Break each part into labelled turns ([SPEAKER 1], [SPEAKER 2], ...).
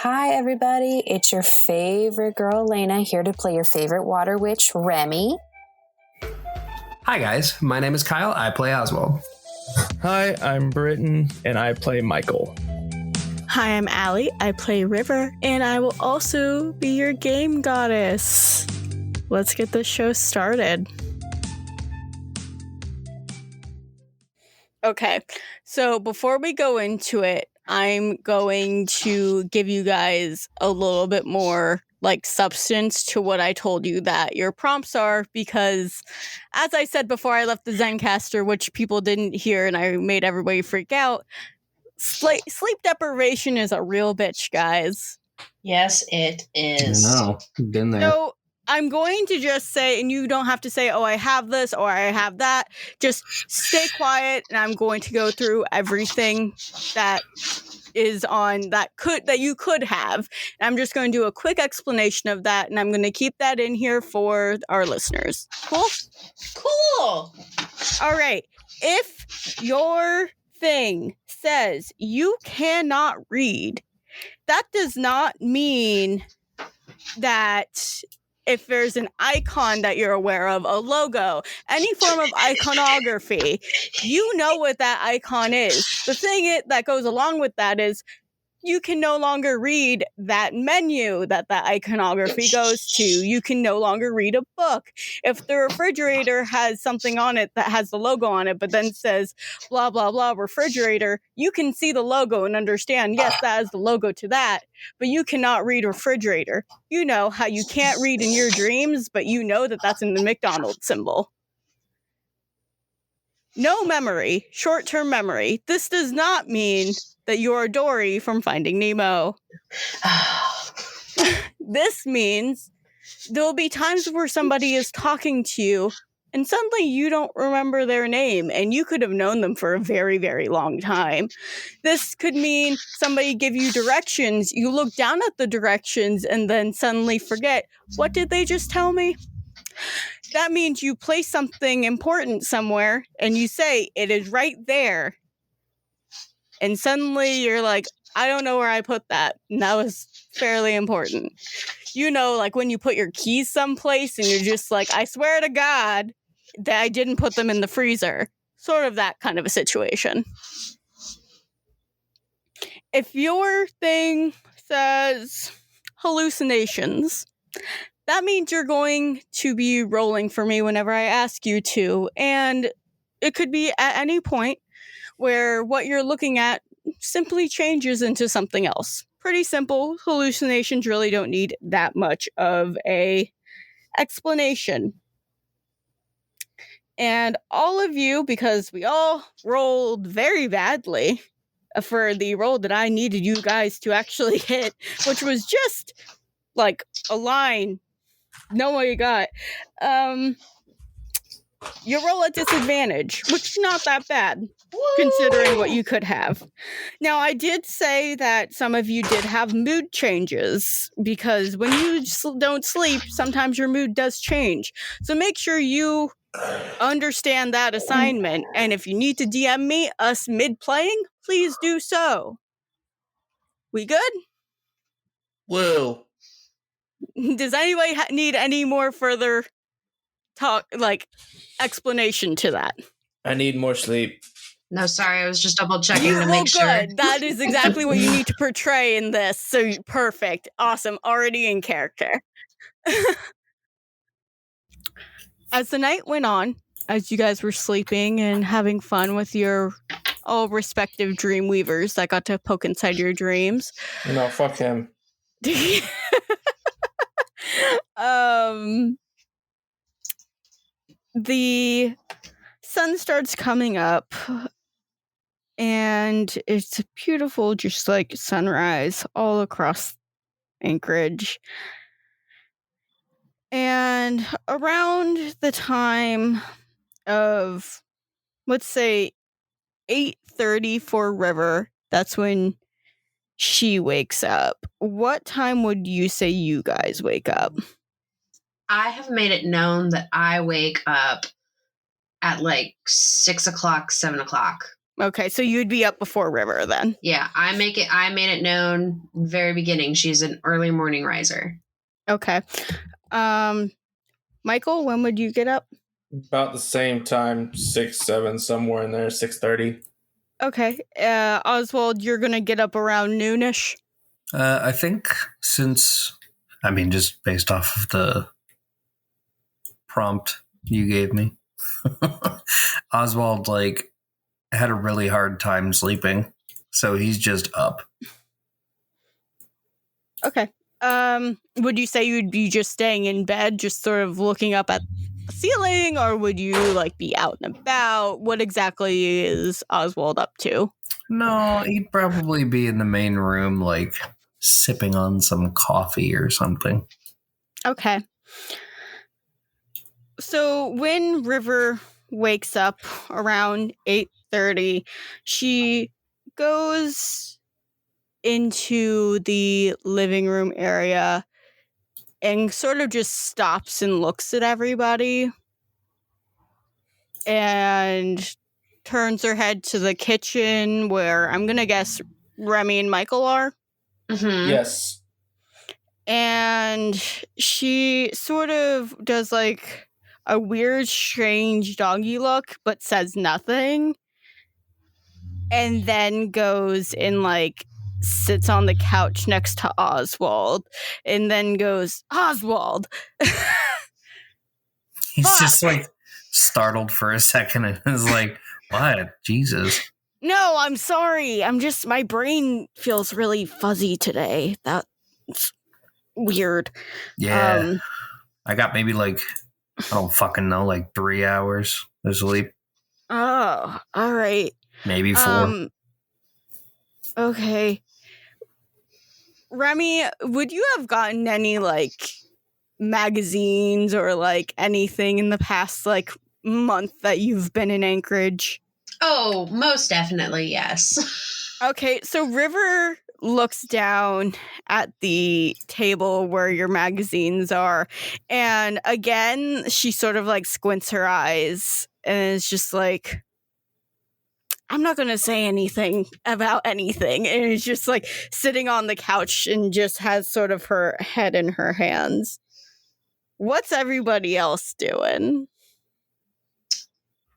[SPEAKER 1] Hi, everybody. It's your favorite girl, Elena, here to play your favorite water witch, Remy.
[SPEAKER 2] Hi, guys. My name is Kyle. I play Oswald.
[SPEAKER 3] Hi, I'm Britton, and I play Michael.
[SPEAKER 4] Hi, I'm Allie. I play River, and I will also be your game goddess. Let's get this show started. Okay, so before we go into it, I'm going to give you guys a little bit more substance to what I told you that your prompts are, because as I said before I left the Zencaster, which people didn't hear and I made everybody freak out, sleep deprivation is a real bitch, guys.
[SPEAKER 5] Yes, it is.
[SPEAKER 2] No, been there.
[SPEAKER 4] So I'm going to just say, and you don't have to say, oh, I have this or I have that. Just stay quiet, and I'm going to go through everything that is on that you could have. And I'm just going to do a quick explanation of that, and I'm going to keep that in here for our listeners. Cool?
[SPEAKER 5] Cool.
[SPEAKER 4] All right. If your thing says you cannot read, that does not mean that if there's an icon that you're aware of, a logo, any form of iconography, you know what that icon is. The thing that goes along with that is you can no longer read that menu that iconography goes to. You can no longer read a book. If the refrigerator has something on it that has the logo on it, but then says blah, blah, blah, refrigerator, you can see the logo and understand, yes, that is the logo to that, but you cannot read refrigerator. You know how you can't read in your dreams, but you know that that's in the McDonald's symbol. No memory, short-term memory. This does not mean that you're Dory from Finding Nemo. This means there'll be times where somebody is talking to you and suddenly you don't remember their name, and you could have known them for a very, very long time. This could mean somebody give you directions, you look down at the directions and then suddenly forget, what did they just tell me? That means you place something important somewhere and you say, it is right there. And suddenly you're like, I don't know where I put that. And that was fairly important. You know, like when you put your keys someplace and you're just like, I swear to God that I didn't put them in the freezer. Sort of that kind of a situation. If your thing says hallucinations, that means you're going to be rolling for me whenever I ask you to. And it could be at any point where what you're looking at simply changes into something else. Pretty simple. Hallucinations really don't need that much of a explanation. And all of you, because we all rolled very badly for the roll that I needed you guys to actually hit, which was just like a line. No one you got. You roll at disadvantage, which is not that bad, considering what you could have. Now, I did say that some of you did have mood changes, because when you don't sleep, sometimes your mood does change. So make sure you understand that assignment, and if you need to DM us mid-playing, please do so. We good?
[SPEAKER 6] Whoa.
[SPEAKER 4] Does anybody need any more further talk, explanation to that?
[SPEAKER 6] I need more sleep.
[SPEAKER 5] No, sorry, I was just double checking to make sure.
[SPEAKER 4] Good. That is exactly what you need to portray in this. So perfect. Awesome. Already in character. As the night went on, as you guys were sleeping and having fun with your all respective dream weavers that got to poke inside your dreams.
[SPEAKER 6] No, fuck him.
[SPEAKER 4] The sun starts coming up, and it's a beautiful, just like sunrise all across Anchorage. And around the time of, let's say, 8:30 for River, that's when she wakes up. What time would you say you guys wake up?
[SPEAKER 5] I have made it known that I wake up at 6 o'clock, 7 o'clock.
[SPEAKER 4] Okay, so you'd be up before River then.
[SPEAKER 5] Yeah, I made it known very beginning. She's an early morning riser.
[SPEAKER 4] Okay. Michael, when would you get up?
[SPEAKER 6] About the same time, 6, 7, somewhere in there, 6:30.
[SPEAKER 4] Okay. Oswald, you're gonna get up around noonish.
[SPEAKER 2] I think just based off of the prompt you gave me, Oswald had a really hard time sleeping, so he's just up.
[SPEAKER 4] Okay. Would you say you'd be just staying in bed, just sort of looking up at the ceiling, or would you be out and about? What exactly is Oswald up to?
[SPEAKER 2] No, he'd probably be in the main room, sipping on some coffee or something.
[SPEAKER 4] Okay. So when River wakes up around 8:30, she goes into the living room area and sort of just stops and looks at everybody and turns her head to the kitchen where I'm going to guess Remy and Michael are.
[SPEAKER 5] Mm-hmm.
[SPEAKER 6] Yes.
[SPEAKER 4] And she sort of does a weird, strange doggy look, but says nothing. And then goes and sits on the couch next to Oswald and then goes, Oswald!
[SPEAKER 2] He's just startled for a second and is like, what? Jesus.
[SPEAKER 4] No, I'm sorry. My brain feels really fuzzy today. That's weird.
[SPEAKER 2] Yeah. I got maybe I don't fucking know, 3 hours of sleep.
[SPEAKER 4] Oh, all right.
[SPEAKER 2] Maybe 4.
[SPEAKER 4] Okay. Remy, would you have gotten any magazines or anything in the past month that you've been in Anchorage?
[SPEAKER 5] Oh, most definitely, yes.
[SPEAKER 4] Okay, so River looks down at the table where your magazines are, and again, she sort of squints her eyes and is just I'm not going to say anything about anything. And is just sitting on the couch and just has sort of her head in her hands. What's everybody else doing?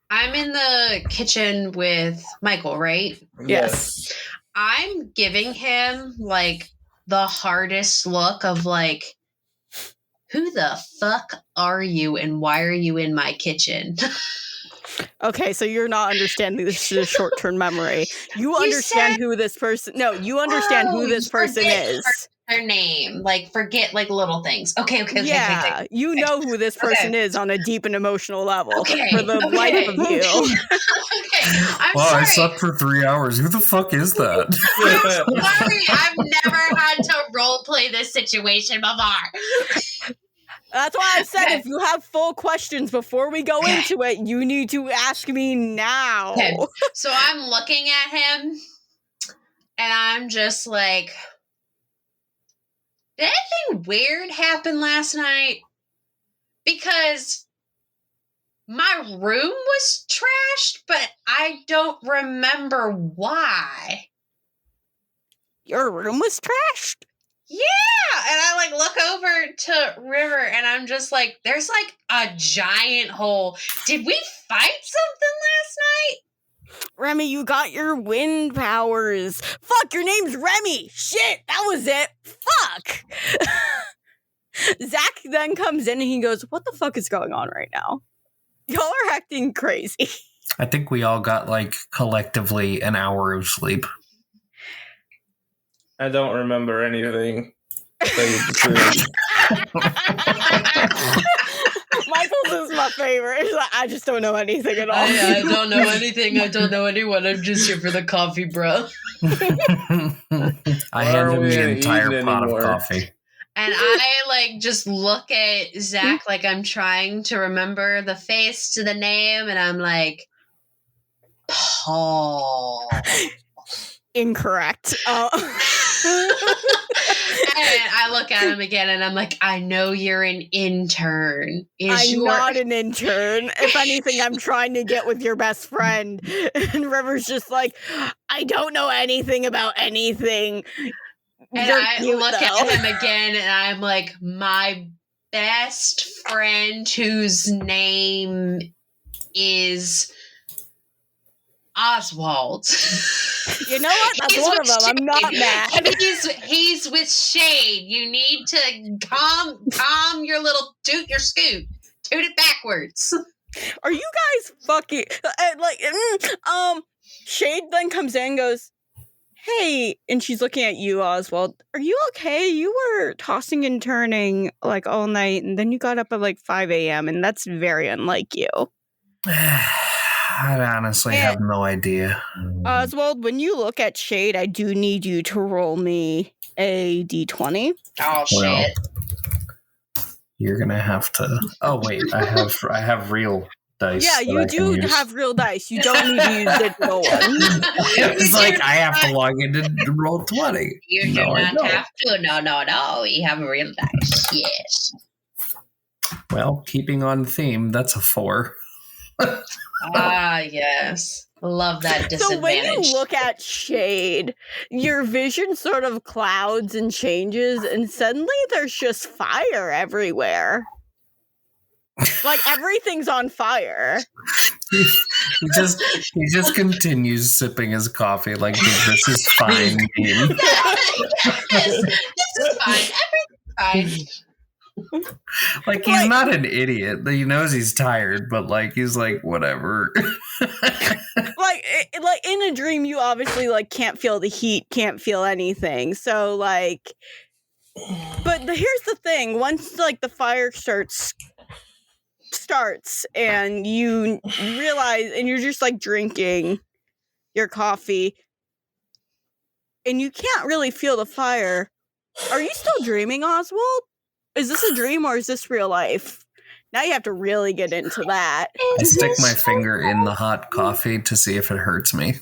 [SPEAKER 5] I'm in the kitchen with Michael, right?
[SPEAKER 4] Yes.
[SPEAKER 5] I'm giving him the hardest look of who the fuck are you and why are you in my kitchen?
[SPEAKER 4] Okay, so you're not understanding this is short-term memory. You understand who this person... No, you understand who this person is.
[SPEAKER 5] Their name. Forget little things. Okay.
[SPEAKER 4] Yeah, you know who this person is on a deep and emotional level.
[SPEAKER 5] Okay.
[SPEAKER 4] For the life of you.
[SPEAKER 5] Okay. I'm
[SPEAKER 2] Well,
[SPEAKER 5] sorry.
[SPEAKER 2] I slept for 3 hours. Who the fuck is that?
[SPEAKER 5] I'm sorry. I've never had to role play this situation before.
[SPEAKER 4] That's why I said if you have full questions before we go into it, you need to ask me now.
[SPEAKER 5] Okay. So I'm looking at him and I'm just did anything weird happen last night? Because my room was trashed, but I don't remember why.
[SPEAKER 4] Your room was trashed?
[SPEAKER 5] Yeah, and I look over to River and I'm just there's a giant hole. Did we fight something last night?
[SPEAKER 4] Remy, you got your wind powers. Fuck, your name's Remy. Shit, that was it. Fuck. Zach then comes in and he goes, what the fuck is going on right now? Y'all are acting crazy.
[SPEAKER 2] I think we all got collectively an hour of sleep.
[SPEAKER 6] I don't remember anything. To tell you the truth.
[SPEAKER 4] Michael's is my favorite. He's I just don't know anything at all.
[SPEAKER 5] I don't know anything. I don't know anyone. I'm just here for the coffee, bro.
[SPEAKER 2] I handed him the entire pot of coffee.
[SPEAKER 5] And I just look at Zach I'm trying to remember the face to the name, and I'm Paul.
[SPEAKER 4] Incorrect.
[SPEAKER 5] I look at him again and I'm like, I know you're an intern.
[SPEAKER 4] I'm not an intern. If anything, I'm trying to get with your best friend. And River's just like, I don't know anything about anything.
[SPEAKER 5] And
[SPEAKER 4] You're
[SPEAKER 5] I
[SPEAKER 4] cute,
[SPEAKER 5] look
[SPEAKER 4] though.
[SPEAKER 5] at him again and I'm like, my best friend whose name is Oswald.
[SPEAKER 4] You know what? That's
[SPEAKER 5] He's
[SPEAKER 4] one
[SPEAKER 5] with
[SPEAKER 4] of them. I'm not
[SPEAKER 5] Shade.
[SPEAKER 4] mad.
[SPEAKER 5] He's with Shade. You need to calm your little toot your scoot. Toot it backwards.
[SPEAKER 4] Are you guys fucking Shade then comes in and goes, hey, and she's looking at you, Oswald. Are you okay? You were tossing and turning like all night, and then you got up at like 5 a.m., and that's very unlike you.
[SPEAKER 2] I honestly have no idea.
[SPEAKER 4] Oswald, when you look at Shade, I do need you to roll me a d20.
[SPEAKER 5] Oh
[SPEAKER 2] Well,
[SPEAKER 5] shit.
[SPEAKER 2] you're gonna have to. Oh wait, I have real dice.
[SPEAKER 4] Yeah,
[SPEAKER 2] that
[SPEAKER 4] you
[SPEAKER 2] I
[SPEAKER 4] do
[SPEAKER 2] can use.
[SPEAKER 4] have real dice. You don't need to use digital ones.
[SPEAKER 2] It's like I have to log in to roll 20.
[SPEAKER 5] You do
[SPEAKER 2] No, I
[SPEAKER 5] not
[SPEAKER 2] don't.
[SPEAKER 5] have to. No. You have a real dice. Yes.
[SPEAKER 2] Well, keeping on theme, that's a 4.
[SPEAKER 5] Ah, yes. Love that disadvantage.
[SPEAKER 4] So when you look at Shade, your vision sort of clouds and changes, and suddenly there's just fire everywhere. Like everything's on fire.
[SPEAKER 2] He just continues sipping his coffee like this is fine. Game.
[SPEAKER 5] Yes, this is fine. Everything's fine.
[SPEAKER 2] Like he's not an idiot. He knows he's tired, but like he's like whatever.
[SPEAKER 4] Like in a dream, you obviously like can't feel the heat, can't feel anything. So like, but here's the thing: once like the fire starts and you realize, and you're just like drinking your coffee, and you can't really feel the fire. Are you still dreaming, Oswald? Is this a dream or is this real life? Now you have to really get into that.
[SPEAKER 2] I stick my finger in the hot coffee to see if it hurts me.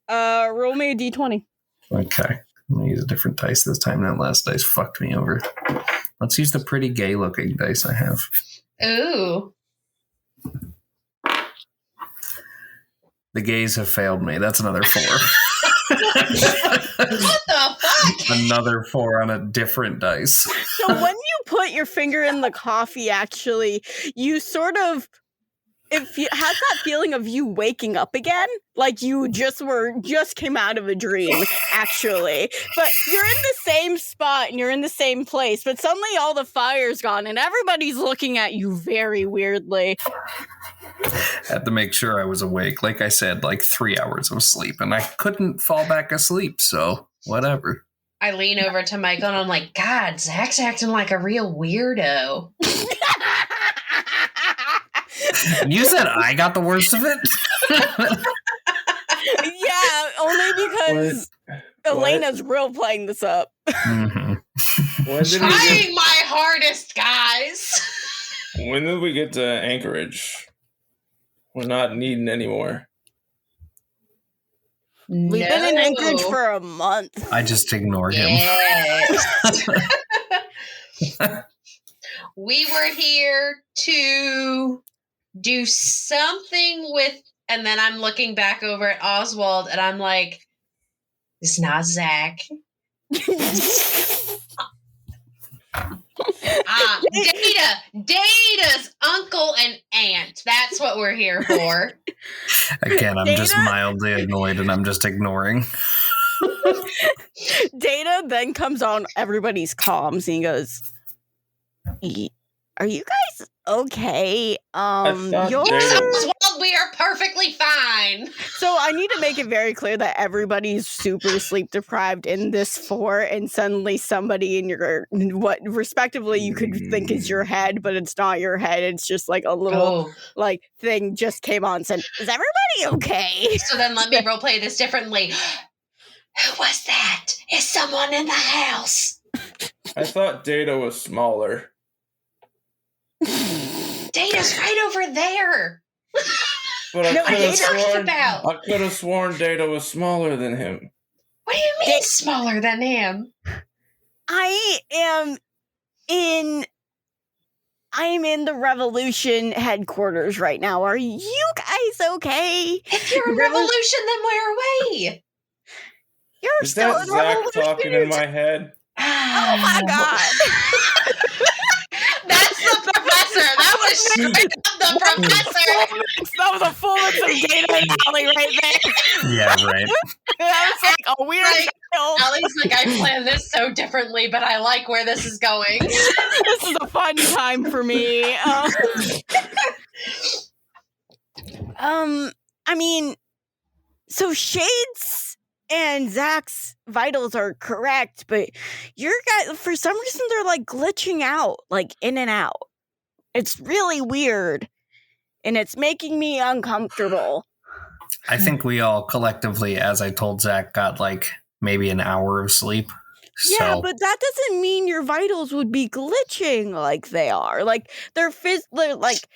[SPEAKER 4] Roll me a d20.
[SPEAKER 2] Okay. I'm gonna use a different dice this time. That last dice fucked me over. Let's use the pretty gay looking dice I have.
[SPEAKER 5] Ooh.
[SPEAKER 2] The gays have failed me. That's another 4.
[SPEAKER 5] What the fuck?
[SPEAKER 2] Another 4 on a different dice.
[SPEAKER 4] So when you put your finger in the coffee, actually, you sort of has that feeling of you waking up again, like you just came out of a dream, actually. But you're in the same spot and you're in the same place, but suddenly all the fire's gone and everybody's looking at you very weirdly.
[SPEAKER 2] Had to make sure I was awake. Like I said, like 3 hours of sleep, and I couldn't fall back asleep, so whatever.
[SPEAKER 5] I lean over to Michael and I'm like, God, Zach's acting like a real weirdo.
[SPEAKER 2] And you said I got the worst of it?
[SPEAKER 4] Yeah, only because Elena's real playing this up.
[SPEAKER 2] Mm-hmm.
[SPEAKER 5] Trying my hardest, guys.
[SPEAKER 6] When did we get to Anchorage? We're not needing any more.
[SPEAKER 4] We've been in Anchorage for a month.
[SPEAKER 2] I just ignore him.
[SPEAKER 5] Yes. We were here to do something with, and then I'm looking back over at Oswald and I'm like, it's not Zach. Data's uncle and aunt. That's what we're here for.
[SPEAKER 2] Again, I'm just mildly annoyed and I'm just ignoring.
[SPEAKER 4] Data then comes on everybody's comms and he goes, are you guys okay?
[SPEAKER 5] Oswald, we are perfectly fine.
[SPEAKER 4] So I need to make it very clear that everybody's super sleep deprived in this fort, and suddenly somebody in your what respectively you could think is your head, but it's not your head. It's just like a little like thing just came on and said, "Is everybody okay?"
[SPEAKER 5] So then let me roleplay this differently. Who was that? Is someone in the house?
[SPEAKER 6] I thought Data was smaller.
[SPEAKER 5] Data's right over there.
[SPEAKER 6] But I could have
[SPEAKER 5] about?
[SPEAKER 6] sworn Data was smaller than him.
[SPEAKER 5] What What do you mean smaller than him?
[SPEAKER 4] I am in the Revolution headquarters right now. Are you guys okay?
[SPEAKER 5] If you're in Revolution, then where away?
[SPEAKER 4] You're
[SPEAKER 6] Is
[SPEAKER 4] still
[SPEAKER 6] that
[SPEAKER 4] in
[SPEAKER 6] Zach
[SPEAKER 4] Revolution.
[SPEAKER 6] talking in my head?
[SPEAKER 4] Oh my god.
[SPEAKER 5] That's the professor. That was straight up the professor.
[SPEAKER 4] That was a full mix of Dana and Allie right there.
[SPEAKER 2] Yeah, right.
[SPEAKER 4] That was like a weird
[SPEAKER 5] Like,
[SPEAKER 4] child.
[SPEAKER 5] Allie's like, I planned this so differently, but I like where this is going.
[SPEAKER 4] This is a fun time for me. I mean, so Shades and Zach's vitals are correct, but your guys, for some reason, they're like glitching out, like in and out. It's really weird, and it's making me uncomfortable.
[SPEAKER 2] I think we all collectively, as I told Zach, got like maybe an hour of sleep.
[SPEAKER 4] Yeah,
[SPEAKER 2] So,
[SPEAKER 4] but that doesn't mean your vitals would be glitching like they are. Like they're like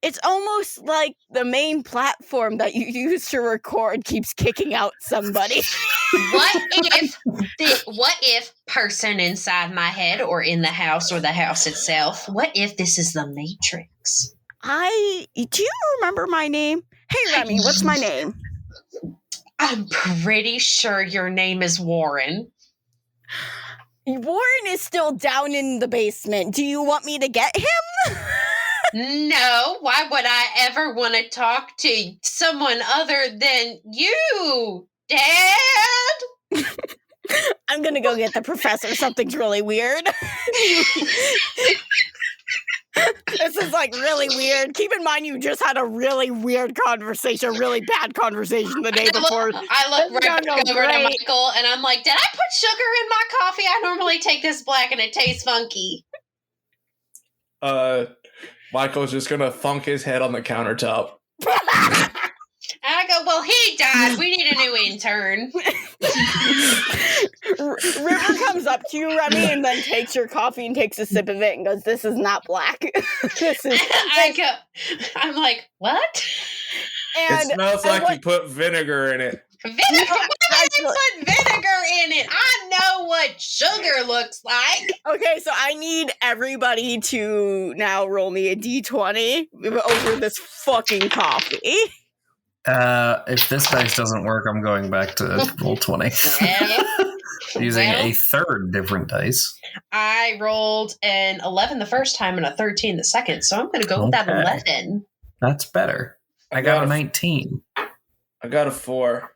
[SPEAKER 4] it's almost like the main platform that you use to record keeps kicking out somebody.
[SPEAKER 5] What if person inside my head or in the house or the house itself? What if this is the Matrix?
[SPEAKER 4] Do you remember my name? Hey Remy, what's my name?
[SPEAKER 5] I'm pretty sure your name is Warren.
[SPEAKER 4] Warren is still down in the basement. Do you want me to get him?
[SPEAKER 5] No, why would I ever want to talk to someone other than you, Dad?
[SPEAKER 4] I'm gonna go get the professor. Something's really weird. This is like really weird. Keep in mind, you just had a really weird conversation, a really bad conversation the day before.
[SPEAKER 5] I look right back over to Michael and I'm like, did I put sugar in my coffee? I normally take this black and it tastes funky.
[SPEAKER 6] Michael's just gonna thunk his head on the countertop.
[SPEAKER 5] And I go, well, he died. We need a new intern.
[SPEAKER 4] River comes up to you, Remy, and then takes your coffee and takes a sip of it and goes, "This is not black."
[SPEAKER 5] I'm like, what?
[SPEAKER 6] And it smells like you put vinegar in it.
[SPEAKER 5] Vinegar? Why did you put vinegar in it? I know what sugar looks like.
[SPEAKER 4] Okay, so I need everybody to now roll me a d20 over this fucking coffee.
[SPEAKER 2] If this dice doesn't work, I'm going back to roll 20. Using a third different dice.
[SPEAKER 5] I rolled an 11 the first time and a 13 the second, so I'm going to go with that 11.
[SPEAKER 2] That's better. I got a 19.
[SPEAKER 6] I got a 4.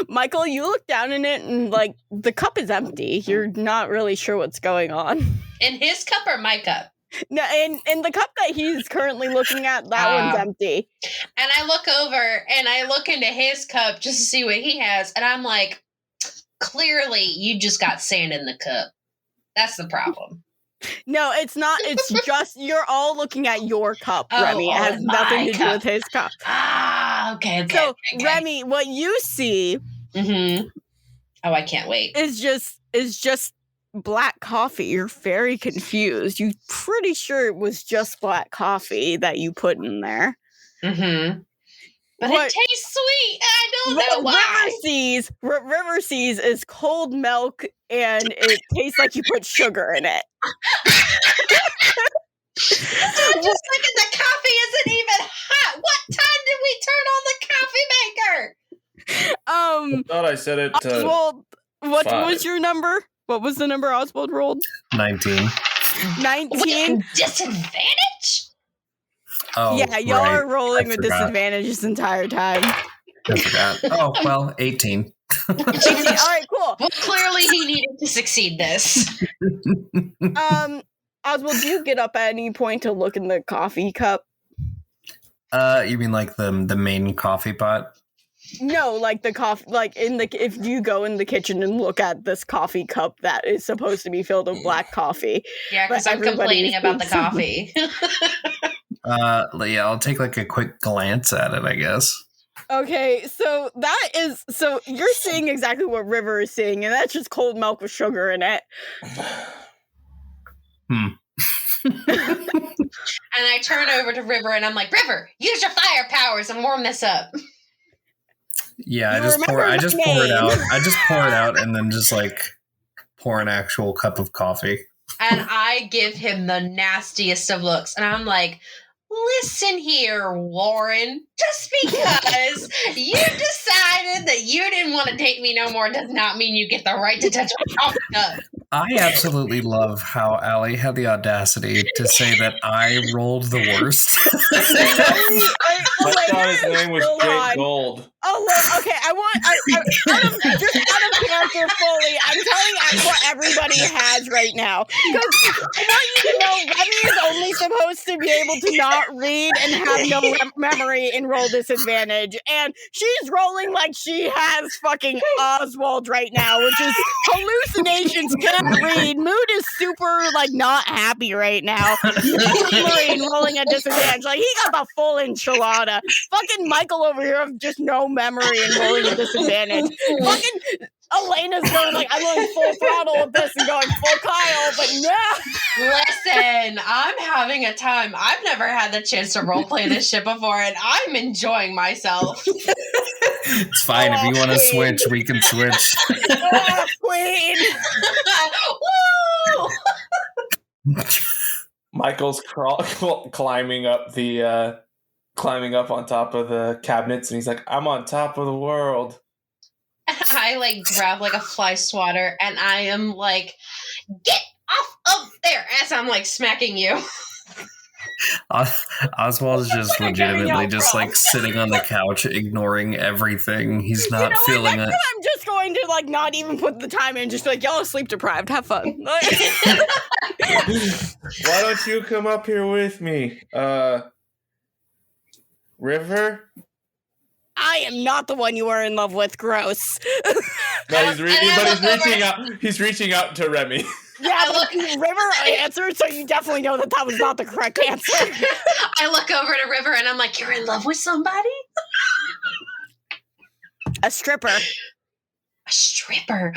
[SPEAKER 4] Michael, you look down in it and, like, the cup is empty. You're not really sure what's going on.
[SPEAKER 5] In his cup or my cup?
[SPEAKER 4] No, in the cup that he's currently looking at, that one's empty.
[SPEAKER 5] And I look over and I look into his cup just to see what he has, and I'm like, clearly you just got sand in the cup. That's the problem.
[SPEAKER 4] No, it's not. It's just you're all looking at your cup, Remy. It has nothing to do with his cup.
[SPEAKER 5] Ah, okay.
[SPEAKER 4] So,
[SPEAKER 5] okay.
[SPEAKER 4] Remy, what you see
[SPEAKER 5] oh, I can't wait.
[SPEAKER 4] is just black coffee. You're very confused. You're pretty sure it was just black coffee that you put in there.
[SPEAKER 5] But it tastes sweet. I don't know why.
[SPEAKER 4] River sees is cold milk, and it tastes like you put sugar in it.
[SPEAKER 5] I'm just thinking the coffee isn't even hot. What time did we turn on the coffee maker?
[SPEAKER 6] I thought I said it to
[SPEAKER 4] Oswald, what
[SPEAKER 6] 5.
[SPEAKER 4] was your number? What was the number Oswald rolled?
[SPEAKER 2] 19.
[SPEAKER 4] 19?
[SPEAKER 5] Disadvantage?
[SPEAKER 2] Oh,
[SPEAKER 4] yeah, y'all are rolling with
[SPEAKER 2] forgot.
[SPEAKER 4] disadvantage this entire time.
[SPEAKER 2] I forgot. Oh, well, 18.
[SPEAKER 4] All right, cool.
[SPEAKER 5] Well, clearly he needed to succeed this.
[SPEAKER 4] Oswald, do you get up at any point to look in the coffee cup?
[SPEAKER 2] You mean like the main coffee pot?
[SPEAKER 4] No, like the coffee, like if you go in the kitchen and look at this coffee cup that is supposed to be filled with black coffee.
[SPEAKER 5] Yeah, because I'm complaining about the coffee.
[SPEAKER 2] Yeah, I'll take like a quick glance at it, I guess.
[SPEAKER 4] Okay, so you're seeing exactly what River is seeing, and that's just cold milk with sugar in it.
[SPEAKER 5] And I turn over to River and I'm like, River, use your fire powers and warm this up.
[SPEAKER 2] Yeah,
[SPEAKER 4] You
[SPEAKER 2] I just pour
[SPEAKER 4] remember my
[SPEAKER 2] it
[SPEAKER 4] name.
[SPEAKER 2] out. I just pour it out and then just like pour an actual cup of coffee.
[SPEAKER 5] And I give him the nastiest of looks. And I'm like, listen here, Warren. Just because you decided that you didn't want to date me no more does not mean you get the right to touch my coffee cup.
[SPEAKER 2] I absolutely love how Allie had the audacity to say that I rolled the worst.
[SPEAKER 6] I thought his name was Jake Gold.
[SPEAKER 4] Oh, look, okay, out of character fully, I'm telling you what everybody has right now. Because I want you to know, Remy is only supposed to be able to not read and have no memory and roll disadvantage. And she's rolling like she has fucking Oswald right now, which is hallucinations, can't read. Mood is super, like, not happy right now. Marine rolling a disadvantage. Like, he got the full enchilada. Fucking Michael over here of just no memory and rolling a disadvantage. Fucking Elena's going like, I'm going full throttle with this and going full Kyle, but no.
[SPEAKER 5] Listen, I'm having a time. I've never had the chance to roleplay this shit before, and I'm enjoying myself.
[SPEAKER 2] It's fine. If you want to switch, we can switch.
[SPEAKER 4] Oh, queen.
[SPEAKER 5] Woo!
[SPEAKER 6] Michael's climbing up on top of the cabinets, and he's like, I'm on top of the world.
[SPEAKER 5] I like grab like a fly swatter, and I am like, get off of there, as I'm like smacking you.
[SPEAKER 2] Oswald is just legitimately just like sitting on the couch, ignoring everything. He's not feeling it.
[SPEAKER 4] I'm just going to like not even put the time in, just be like, y'all are sleep deprived. Have fun.
[SPEAKER 6] Why don't you come up here with me? River?
[SPEAKER 4] I am not the one you are in love with. Gross.
[SPEAKER 6] No, he's reaching out to Remy.
[SPEAKER 4] Yeah, but River answered, so you definitely know that was not the correct answer.
[SPEAKER 5] I look over to River and I'm like, you're in love with somebody?
[SPEAKER 4] A stripper.
[SPEAKER 5] A stripper.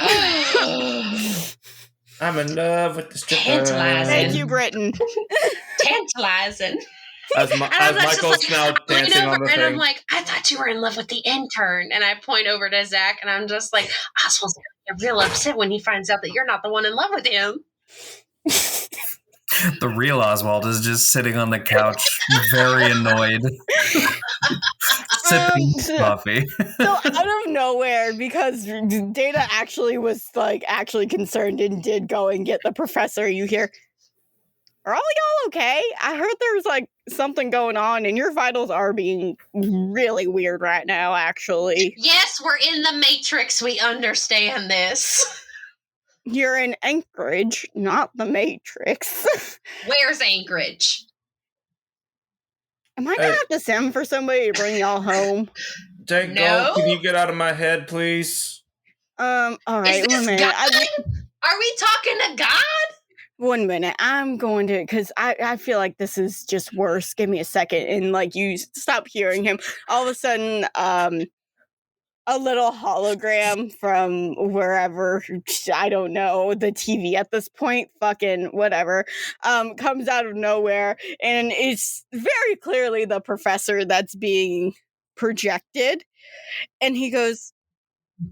[SPEAKER 6] I'm in love with the stripper.
[SPEAKER 5] Tantalizing.
[SPEAKER 4] Thank you, Britton.
[SPEAKER 5] Tantalizing.
[SPEAKER 6] As Michael's now dancing on the
[SPEAKER 5] and
[SPEAKER 6] thing.
[SPEAKER 5] I'm like, I thought you were in love with the intern. And I point over to Zach and I'm just like, Oswald's gonna get real upset when he finds out that you're not the one in love with him.
[SPEAKER 2] The real Oswald is just sitting on the couch, very annoyed, sipping coffee.
[SPEAKER 4] So out of nowhere, because Data actually was like actually concerned and did go and get the professor, you hear, are all y'all okay? I heard there's like something going on and your vitals are being really weird right now, actually.
[SPEAKER 5] Yes, we're in the Matrix. We understand this.
[SPEAKER 4] You're in Anchorage, not the Matrix.
[SPEAKER 5] Where's Anchorage?
[SPEAKER 4] Am I gonna have to send for somebody to bring y'all home?
[SPEAKER 6] Jake
[SPEAKER 5] No?
[SPEAKER 6] Gold, can you get out of my head, please?
[SPEAKER 4] All right,
[SPEAKER 5] Is this
[SPEAKER 4] 1 minute.
[SPEAKER 5] God? Are we talking to God?
[SPEAKER 4] 1 minute. I'm going to, because I feel like this is just worse. Give me a second. And like you stop hearing him. All of a sudden, a little hologram from wherever, I don't know, the TV at this point, fucking whatever, comes out of nowhere. And it's very clearly the professor that's being projected. And he goes,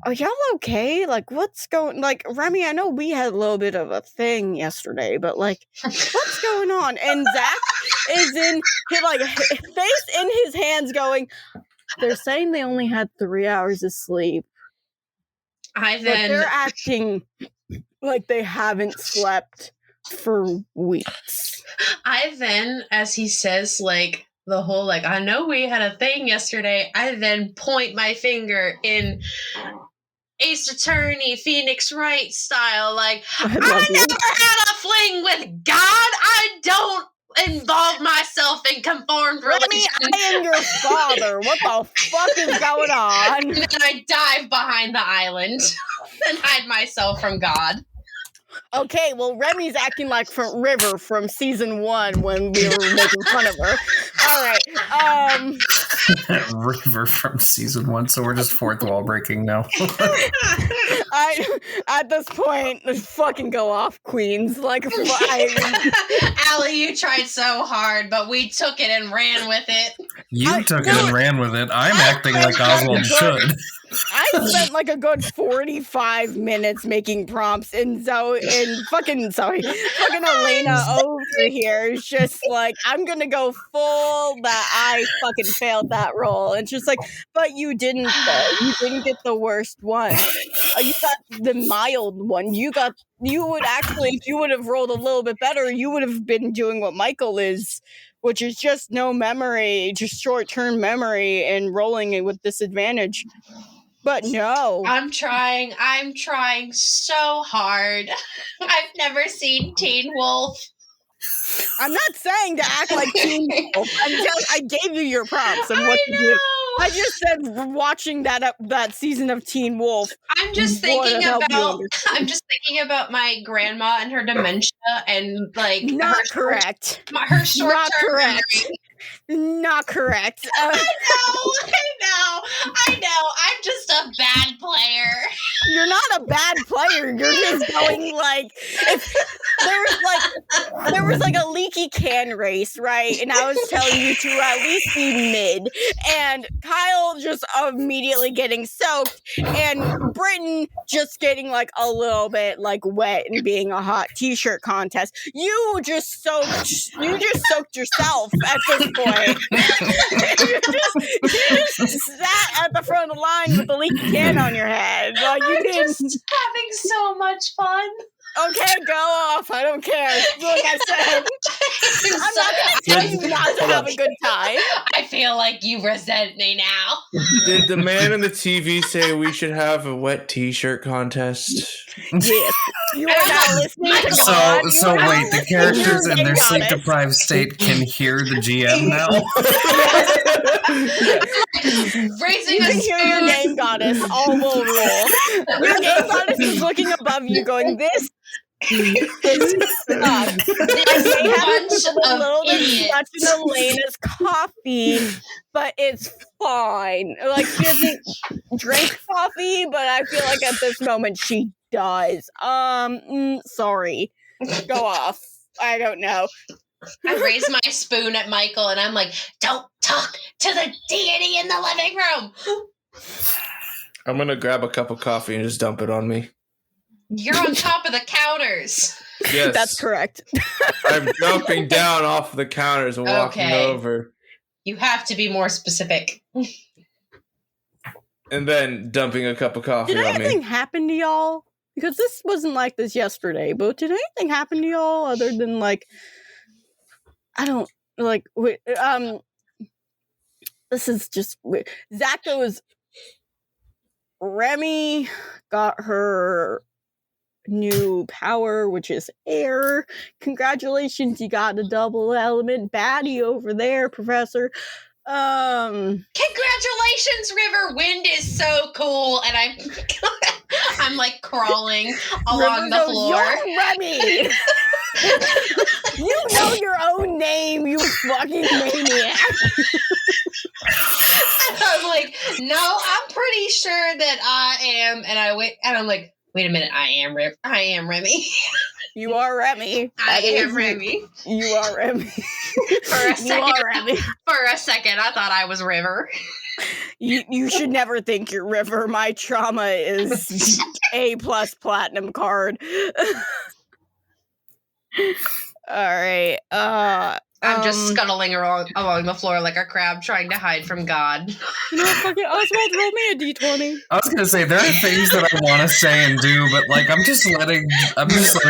[SPEAKER 4] are y'all okay? Like, what's going, like, Remy, I know we had a little bit of a thing yesterday, but like, what's going on? And Zach is in his, like, face in his hands going, they're saying they only had 3 hours of sleep. But they're acting like they haven't slept for weeks.
[SPEAKER 5] I then, as he says, like, the whole, like, I know we had a thing yesterday, I then point my finger in Ace Attorney, Phoenix Wright style, like, I never had a fling with God. I don't involve myself in conformed religion.
[SPEAKER 4] I am your father. What the fuck is going on?
[SPEAKER 5] And then I dive behind the island and hide myself from God.
[SPEAKER 4] Okay, well, Remy's acting like from River from season 1 when we were making fun of her. All right.
[SPEAKER 2] River from season 1, so we're just fourth wall breaking now.
[SPEAKER 4] At this point, fucking go off, queens. Like,
[SPEAKER 5] Allie, you tried so hard, but we took it and ran with it.
[SPEAKER 2] You took it and ran with it. I'm acting like Oswald should.
[SPEAKER 4] I spent like a good 45 minutes making prompts, and fucking Elena over here is just like, I'm gonna go full that I fucking failed that roll. And she's like, but you didn't though. You didn't get the worst one. You got the mild one. You would actually, if you would have rolled a little bit better, you would have been doing what Michael is, which is just no memory, just short-term memory and rolling it with disadvantage. But no.
[SPEAKER 5] I'm trying so hard. I've never seen Teen Wolf.
[SPEAKER 4] I'm not saying to act like Teen Wolf. I gave you your prompts and what to do. I just said watching that season of Teen Wolf.
[SPEAKER 5] I'm just thinking about my grandma and her dementia and like
[SPEAKER 4] not correct.
[SPEAKER 5] Her short-term memory.
[SPEAKER 4] Not correct.
[SPEAKER 5] I know. I'm just a bad player.
[SPEAKER 4] You're not a bad player. You're just going like, there was like a leaky can race, right? And I was telling you to at least be mid, and Kyle just immediately getting soaked, and Britain just getting like a little bit like wet and being a hot t-shirt contest. You just soaked yourself at this point. you just sat at the front of the line with the leaky can on your head. Like,
[SPEAKER 5] I'm just having so much fun.
[SPEAKER 4] Okay, go off. I don't care. Like I said, I'm not going to tell you not to have a good time.
[SPEAKER 5] I feel like you resent me now.
[SPEAKER 6] Did the man on the TV say we should have a wet t-shirt contest?
[SPEAKER 4] Yes. You are now listening to God.
[SPEAKER 2] So wait, the characters in their sleep-deprived state can hear the GM now?
[SPEAKER 5] Raising
[SPEAKER 4] you
[SPEAKER 5] a
[SPEAKER 4] can hear your game goddess. All will roll. Your game goddess is looking above you going, this sucks. I may have a little bit much in Elena's coffee, but it's fine. Like, she doesn't drink coffee, but I feel like at this moment she does. Sorry. Go off. I don't know.
[SPEAKER 5] I raise my spoon at Michael and I'm like, don't talk to the deity in the living room.
[SPEAKER 6] I'm gonna grab a cup of coffee and just dump it on me.
[SPEAKER 5] You're on top of the counters.
[SPEAKER 6] Yes.
[SPEAKER 4] That's correct.
[SPEAKER 6] I'm jumping down off the counters and walking over.
[SPEAKER 5] You have to be more specific.
[SPEAKER 6] And then dumping a cup of coffee on me.
[SPEAKER 4] Did anything happen to y'all? Because this wasn't like this yesterday, but did anything happen to y'all other than like, I don't, like, this is just weird. Zach goes, Remy got her new power, which is air. Congratulations, you got a double element baddie over there, Professor.
[SPEAKER 5] Congratulations, River. Wind is so cool, and I'm like crawling along the floor.
[SPEAKER 4] You're Remy. You know your own name, you fucking maniac.
[SPEAKER 5] And I'm like, no, I'm pretty sure that I am. And I'm like, wait a minute, I am Remy.
[SPEAKER 4] You are Remy.
[SPEAKER 5] I am Remy.
[SPEAKER 4] You are Remy.
[SPEAKER 5] For a second, I thought I was River.
[SPEAKER 4] You should never think you're River. My trauma is A+ platinum card. All right.
[SPEAKER 5] I'm just scuttling along the floor like a crab trying to hide from God.
[SPEAKER 4] You know, fucking Oswald, roll me a d20.
[SPEAKER 2] I was gonna say there are things that I want to say and do, but like I'm just letting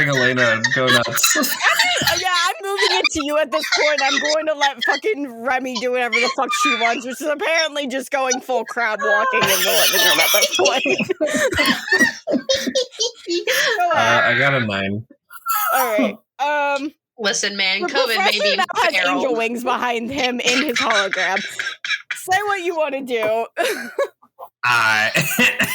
[SPEAKER 2] Elena go nuts.
[SPEAKER 4] I'm moving it to you at this point. I'm going to let fucking Remy do whatever the fuck she wants, which is apparently just going full crab walking in the living room at this point.
[SPEAKER 2] I got a 9.
[SPEAKER 4] All right.
[SPEAKER 5] Listen, man,
[SPEAKER 4] the
[SPEAKER 5] COVID
[SPEAKER 4] professor
[SPEAKER 5] may be
[SPEAKER 4] now has
[SPEAKER 5] feral.
[SPEAKER 4] angel wings behind him in his hologram. Say what you want to do.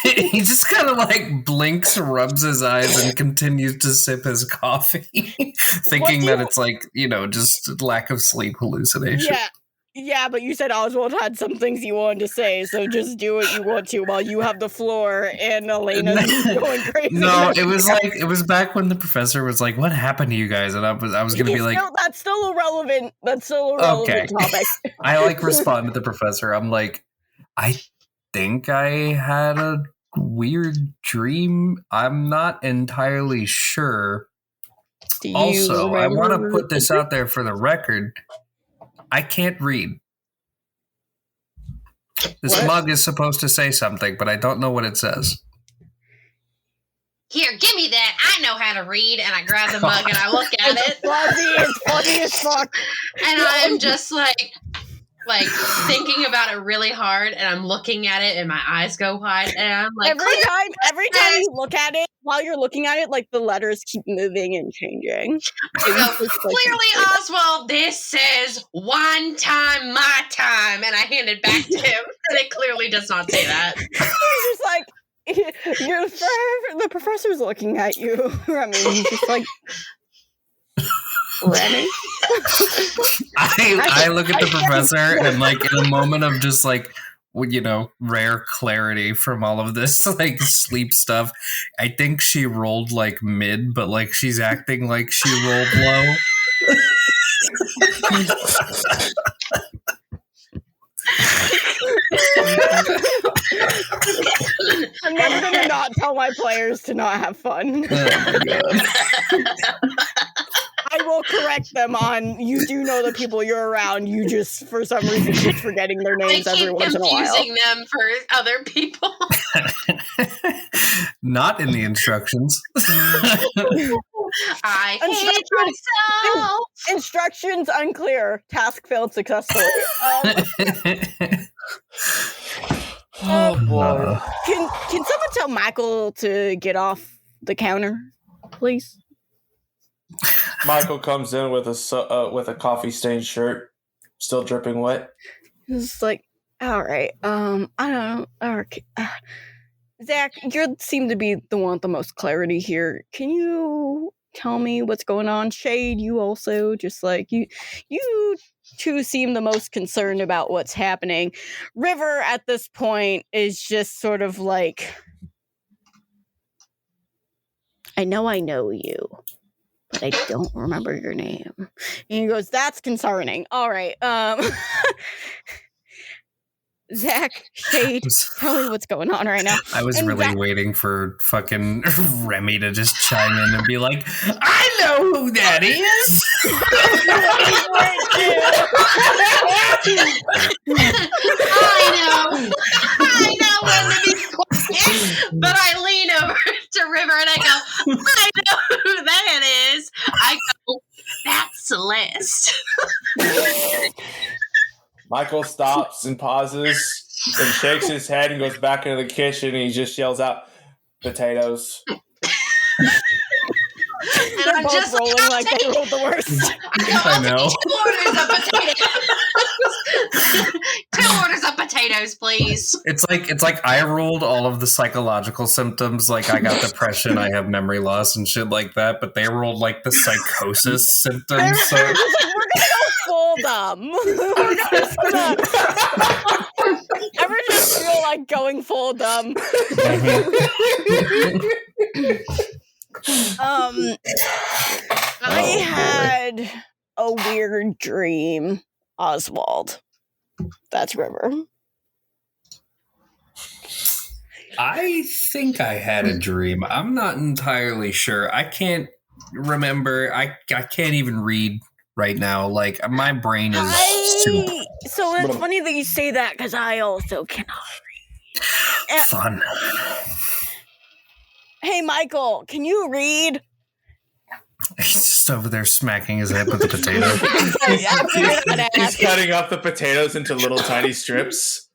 [SPEAKER 2] He just kind of like blinks, rubs his eyes, and continues to sip his coffee, thinking that it's like, just lack of sleep hallucination.
[SPEAKER 4] Yeah, but you said Oswald had some things you wanted to say, so just do what you want to while you have the floor and Elena's going crazy.
[SPEAKER 2] No, it was back when the professor was like, "What happened to you guys?" And I was gonna be like,
[SPEAKER 4] "That's still irrelevant. That's still a relevant topic."
[SPEAKER 2] I respond to the professor. I'm like, I think I had a weird dream. I'm not entirely sure. Also, I want to put this out there for the record. I can't read. This mug is supposed to say something, but I don't know what it says.
[SPEAKER 5] Here, give me that. I know how to read. And I grab the mug and I look at it.
[SPEAKER 4] It's funny as fuck.
[SPEAKER 5] And I'm just like thinking about it really hard, and I'm looking at it, and my eyes go wide, and I'm like,
[SPEAKER 4] every time you look at it, while you're looking at it, like the letters keep moving and changing.
[SPEAKER 5] Clearly, Oswald, this says one time, my time, and I hand it back to him, and it clearly does not say that.
[SPEAKER 4] He's just like, the professor's looking at you. I mean, he's just like, Remy?
[SPEAKER 2] I look at the professor and like in a moment of just like, rare clarity from all of this like sleep stuff. I think she rolled like mid, but like she's acting like she rolled low.
[SPEAKER 4] I'm never gonna not tell my players to not have fun.
[SPEAKER 2] Oh my God.
[SPEAKER 4] I will correct them on, you do know the people you're around, you just, for some reason, keep forgetting their names every once in a while.
[SPEAKER 5] I keep confusing them for other people.
[SPEAKER 2] Not in the instructions.
[SPEAKER 5] I hate myself.
[SPEAKER 4] Instructions unclear. Task failed successfully.
[SPEAKER 6] Oh boy.
[SPEAKER 4] Can someone tell Michael to get off the counter, please?
[SPEAKER 6] Michael comes in with a coffee stained shirt, still dripping wet.
[SPEAKER 4] He's like, all right, I don't know. Okay. Zach, you seem to be the one with the most clarity here. Can you tell me what's going on? Shade, you also, just like you two seem the most concerned about what's happening. River at this point is just sort of like, I know you, but I don't remember your name. And he goes, that's concerning. All right. Zach, Shade, tell me what's going on right now.
[SPEAKER 2] I was really waiting for fucking Remy to just chime in and be like, I know who that is.
[SPEAKER 5] I know when to be quiet, but I lean over to River and I go, I know who that is. I go, that's Celeste.
[SPEAKER 6] Michael stops and pauses and shakes his head and goes back into the kitchen and he just yells out, potatoes.
[SPEAKER 5] And
[SPEAKER 4] They're
[SPEAKER 5] I'm
[SPEAKER 4] both
[SPEAKER 5] just
[SPEAKER 4] rolling like they rolled the worst.
[SPEAKER 2] I know.
[SPEAKER 5] 2 orders of potatoes. 2 orders of potatoes, please.
[SPEAKER 2] It's like I rolled all of the psychological symptoms, like I got depression, I have memory loss and shit like that, but they rolled like the psychosis symptoms. So
[SPEAKER 4] We're gonna go full dumb. We're just gonna ever just feel like going full dumb. I had a weird dream, Oswald. That's River.
[SPEAKER 2] I think I had a dream. I'm not entirely sure. I can't remember. I can't even read right now. Like my brain is soup.
[SPEAKER 4] So it's funny that you say that because I also cannot read.
[SPEAKER 2] Fun.
[SPEAKER 4] Hey, Michael, can you read?
[SPEAKER 2] He's just over there smacking his head with the potato.
[SPEAKER 6] He's cutting up the potatoes into little tiny strips.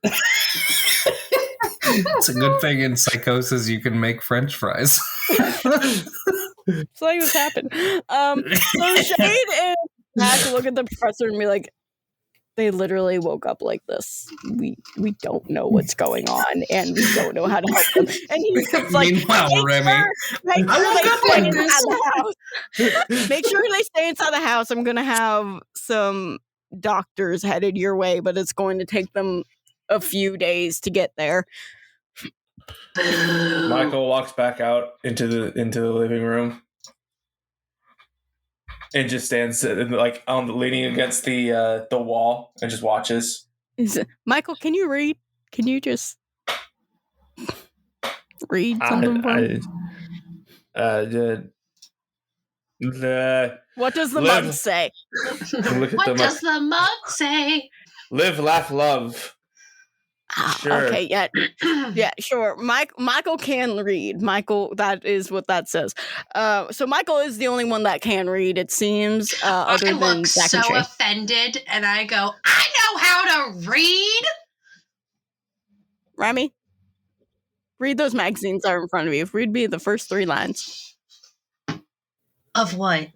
[SPEAKER 2] It's a good thing in psychosis you can make French fries.
[SPEAKER 4] It's like what's happened. So Shade and Matt look at the professor and be like, they literally woke up like this. We don't know what's going on, and we don't know how to help them. And he's like,
[SPEAKER 2] meanwhile, Remy,
[SPEAKER 4] make sure they stay inside the house. Make sure they stay inside the house. I'm gonna have some doctors headed your way, but it's going to take them a few days to get there.
[SPEAKER 6] Michael walks back out into the living room and just stands like leaning against the wall and just watches.
[SPEAKER 4] Michael, can you read? Can you just read something for me? What does the mug say?
[SPEAKER 5] What does the mug say?
[SPEAKER 6] Live, laugh, love. Sure.
[SPEAKER 4] Okay, yeah, sure. Michael can read. Michael, that is what that says. So Michael is the only one that can read, it seems. Other
[SPEAKER 5] I
[SPEAKER 4] than
[SPEAKER 5] look
[SPEAKER 4] Zach
[SPEAKER 5] so
[SPEAKER 4] and Shay.
[SPEAKER 5] offended, and I go, I know how to read.
[SPEAKER 4] Remy, read those magazines that are in front of you. Read me the first 3 lines
[SPEAKER 5] Of what?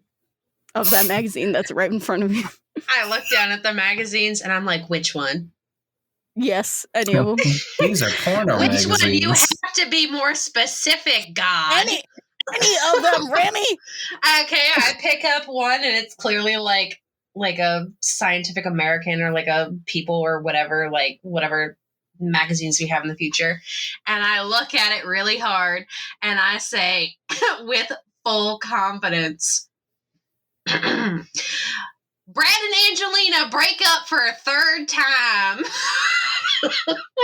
[SPEAKER 4] of that magazine that's right in front of you.
[SPEAKER 5] I look down at the magazines, and I'm like, which one?
[SPEAKER 4] Yes, any of them.
[SPEAKER 2] These are porno
[SPEAKER 5] Which
[SPEAKER 2] magazines.
[SPEAKER 5] one? You have to be more specific, God.
[SPEAKER 4] Any of them, Remy.
[SPEAKER 5] Okay, I pick up one, and it's clearly like a Scientific American or like a People or whatever, like whatever magazines we have in the future. And I look at it really hard, and I say with full confidence, Brad and Angelina break up for a 3rd time.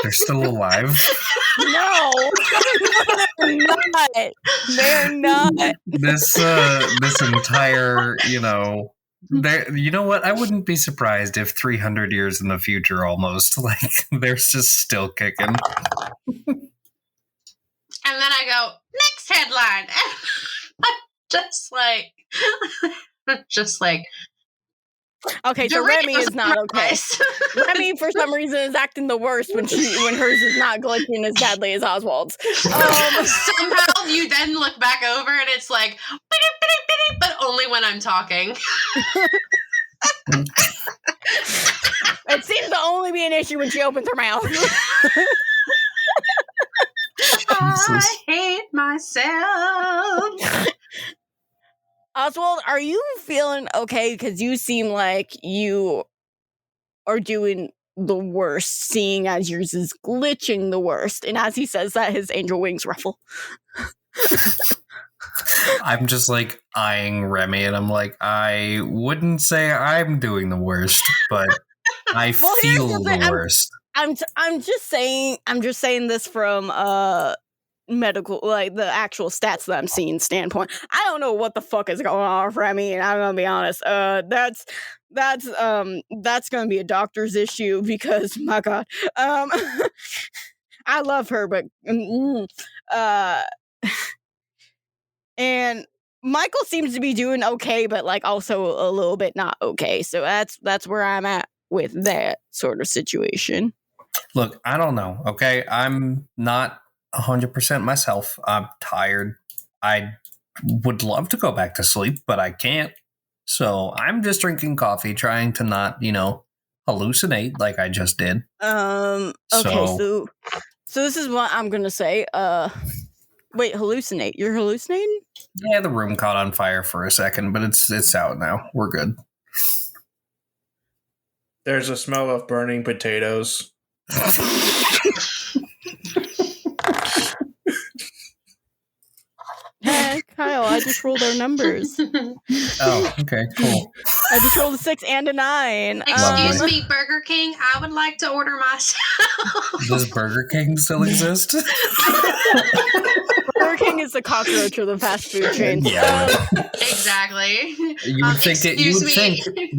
[SPEAKER 2] They're still alive.
[SPEAKER 4] No, they're not. They're not.
[SPEAKER 2] This entire, you know what? I wouldn't be surprised if 300 years in the future, almost, like, they're just still kicking.
[SPEAKER 5] And then I go, next headline. And just like,
[SPEAKER 4] Okay, so Remy is not okay. Remy, for some reason, is acting the worst when hers is not glitching as badly as Oswald's.
[SPEAKER 5] Somehow you then look back over and it's like, but only when I'm talking.
[SPEAKER 4] It seems to only be an issue when she opens her mouth.
[SPEAKER 5] I hate myself.
[SPEAKER 4] Oswald, are you feeling okay? Because you seem like you are doing the worst, seeing as yours is glitching the worst. And as he says that, his angel wings ruffle.
[SPEAKER 2] I'm just like eyeing Remy, and I'm like, I wouldn't say I'm doing the worst, but I feel the worst.
[SPEAKER 4] I'm just saying this from medical, like the actual stats that I'm seeing standpoint. I don't know what the fuck is going on with Remy, and I'm gonna be honest. That's gonna be a doctor's issue because my God, I love her, but and Michael seems to be doing okay, but like also a little bit not okay. So that's where I'm at with that sort of situation.
[SPEAKER 2] Look, I don't know. Okay, I'm not 100% myself. I'm tired. I would love to go back to sleep, but I can't. So I'm just drinking coffee, trying to not, hallucinate like I just did.
[SPEAKER 4] Okay, so this is what I'm gonna say. Wait, hallucinate? You're hallucinating?
[SPEAKER 2] Yeah, the room caught on fire for a second, but it's out now. We're good.
[SPEAKER 6] There's a smell of burning potatoes.
[SPEAKER 4] Hey, Kyle, I just rolled our numbers.
[SPEAKER 2] Oh, okay, cool.
[SPEAKER 4] I just rolled a 6 and a 9.
[SPEAKER 5] Excuse me, Burger King. I would like to order myself.
[SPEAKER 2] Does Burger King still exist?
[SPEAKER 4] Burger King is the cockroach of the fast food chain.
[SPEAKER 2] Yeah.
[SPEAKER 5] Exactly.
[SPEAKER 2] You